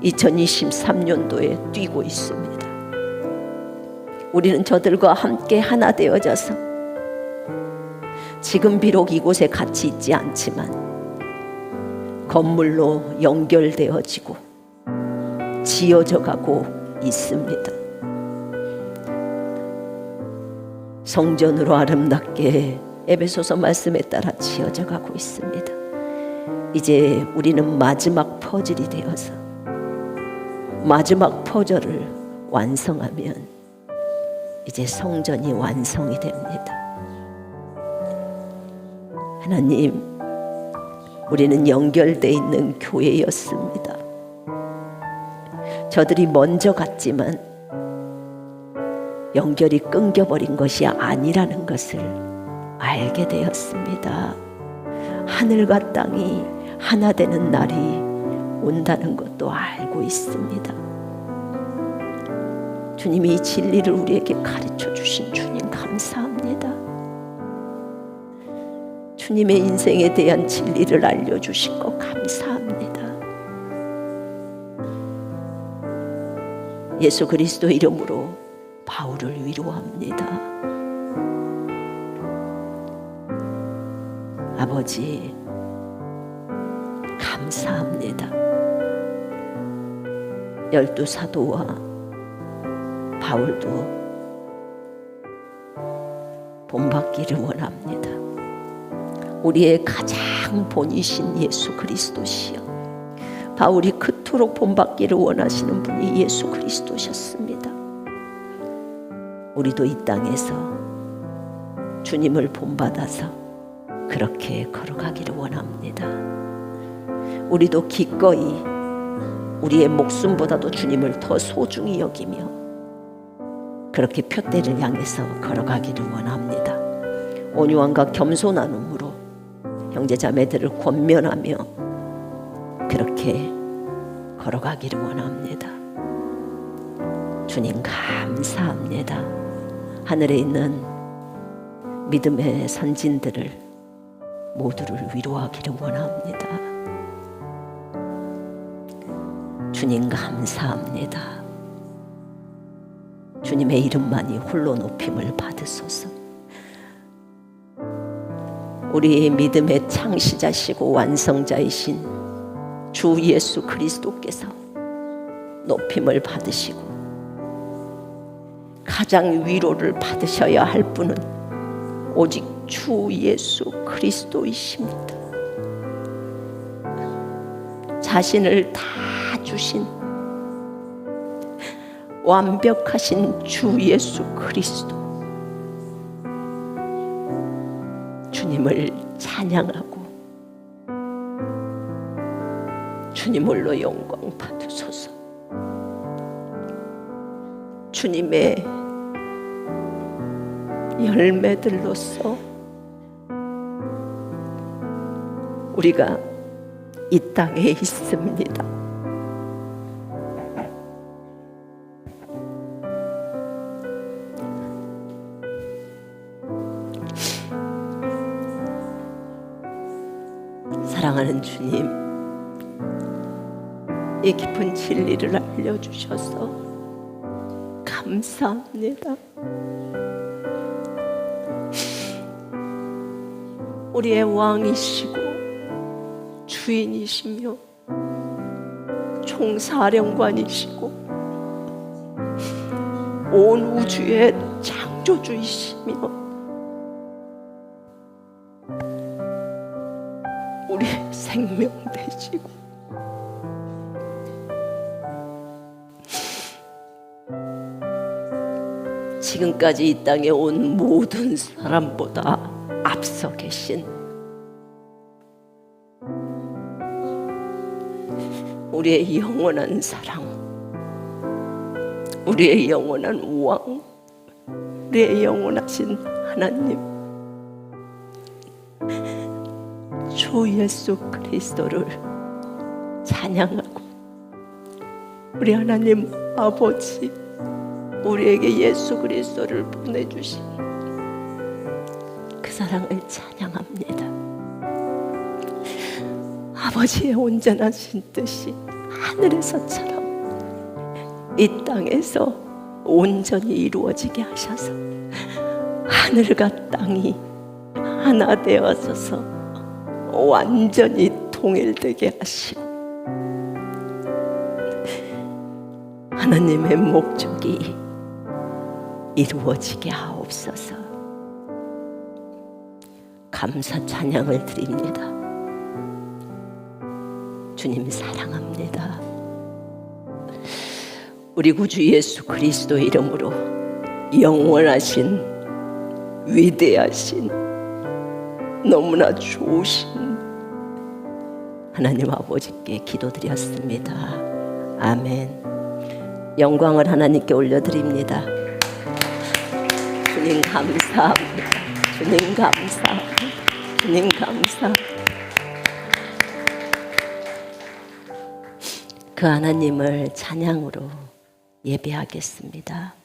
2023년도에 뛰고 있습니다. 우리는 저들과 함께 하나 되어져서 지금 비록 이곳에 같이 있지 않지만 건물로 연결되어지고 지어져 가고 있습니다. 성전으로 아름답게 에베소서 말씀에 따라 지어져 가고 있습니다. 이제 우리는 마지막 퍼즐이 되어서 마지막 퍼즐을 완성하면 이제 성전이 완성이 됩니다. 하나님, 우리는 연결되어 있는 교회였습니다. 저들이 먼저 갔지만 연결이 끊겨버린 것이 아니라는 것을 알게 되었습니다. 하늘과 땅이 하나 되는 날이 온다는 것도 알고 있습니다. 주님이 이 진리를 우리에게 가르쳐 주신 주님 감사합니다. 주님의 인생에 대한 진리를 알려주신 것 감사합니다. 예수 그리스도 이름으로 바울을 위로합니다. 아버지, 감사합니다. 12 사도와 바울도 본받기를 원합니다. 우리의 가장 본이신 예수 그리스도시여, 바울이 그토록 본받기를 원하시는 분이 예수 그리스도셨습니다. 우리도 이 땅에서 주님을 본받아서 그렇게 걸어가기를 원합니다. 우리도 기꺼이 우리의 목숨보다도 주님을 더 소중히 여기며 그렇게 표대를 향해서 걸어가기를 원합니다. 온유함과 겸손함으로 형제자매들을 권면하며 그렇게 걸어가기를 원합니다. 주님 감사합니다. 하늘에 있는 믿음의 선진들을 모두를 위로하기를 원합니다. 주님 감사합니다. 주님의 이름만이 홀로 높임을 받으소서. 우리의 믿음의 창시자시고 완성자이신 주 예수 그리스도께서 높임을 받으시고 가장 위로를 받으셔야 할 분은 오직 주 예수 그리스도이십니다. 자신을 다 주신 완벽하신 주 예수 그리스도, 주님을 찬양하고 주님을로 영광 받으소서. 주님의 열매들로서 우리가 이 땅에 있습니다. 사랑하는 주님, 이 깊은 진리를 알려주셔서 감사합니다. 우리의 왕이시고 주인이시며 총사령관이시고 온 우주의 창조주이시며 우리의 생명 되시고 지금까지 이 땅에 온 모든 사람보다 앞서 계신 우리의 영원한 사랑, 우리의 영원한 왕, 우리의 영원하신 하나님, 주 예수 그리스도를 찬양하고 우리 하나님 아버지, 우리에게 예수 그리스도를 보내주신 그 사랑을 찬양합니다. 아버지의 온전하신 뜻이 하늘에서처럼 이 땅에서 온전히 이루어지게 하셔서 하늘과 땅이 하나 되어서서 완전히 통일되게 하시고 하나님의 목적이 이루어지게 하옵소서. 감사 찬양을 드립니다. 주님 사랑합니다. 우리 구주 예수 그리스도 이름으로 영원하신 위대하신 너무나 좋으신 하나님 아버지께 기도드렸습니다. 아멘. 영광을 하나님께 올려드립니다. 주님 감사합니다. 주님 감사합니다. 주님 감사합니다. 그 하나님을 찬양으로 예배하겠습니다.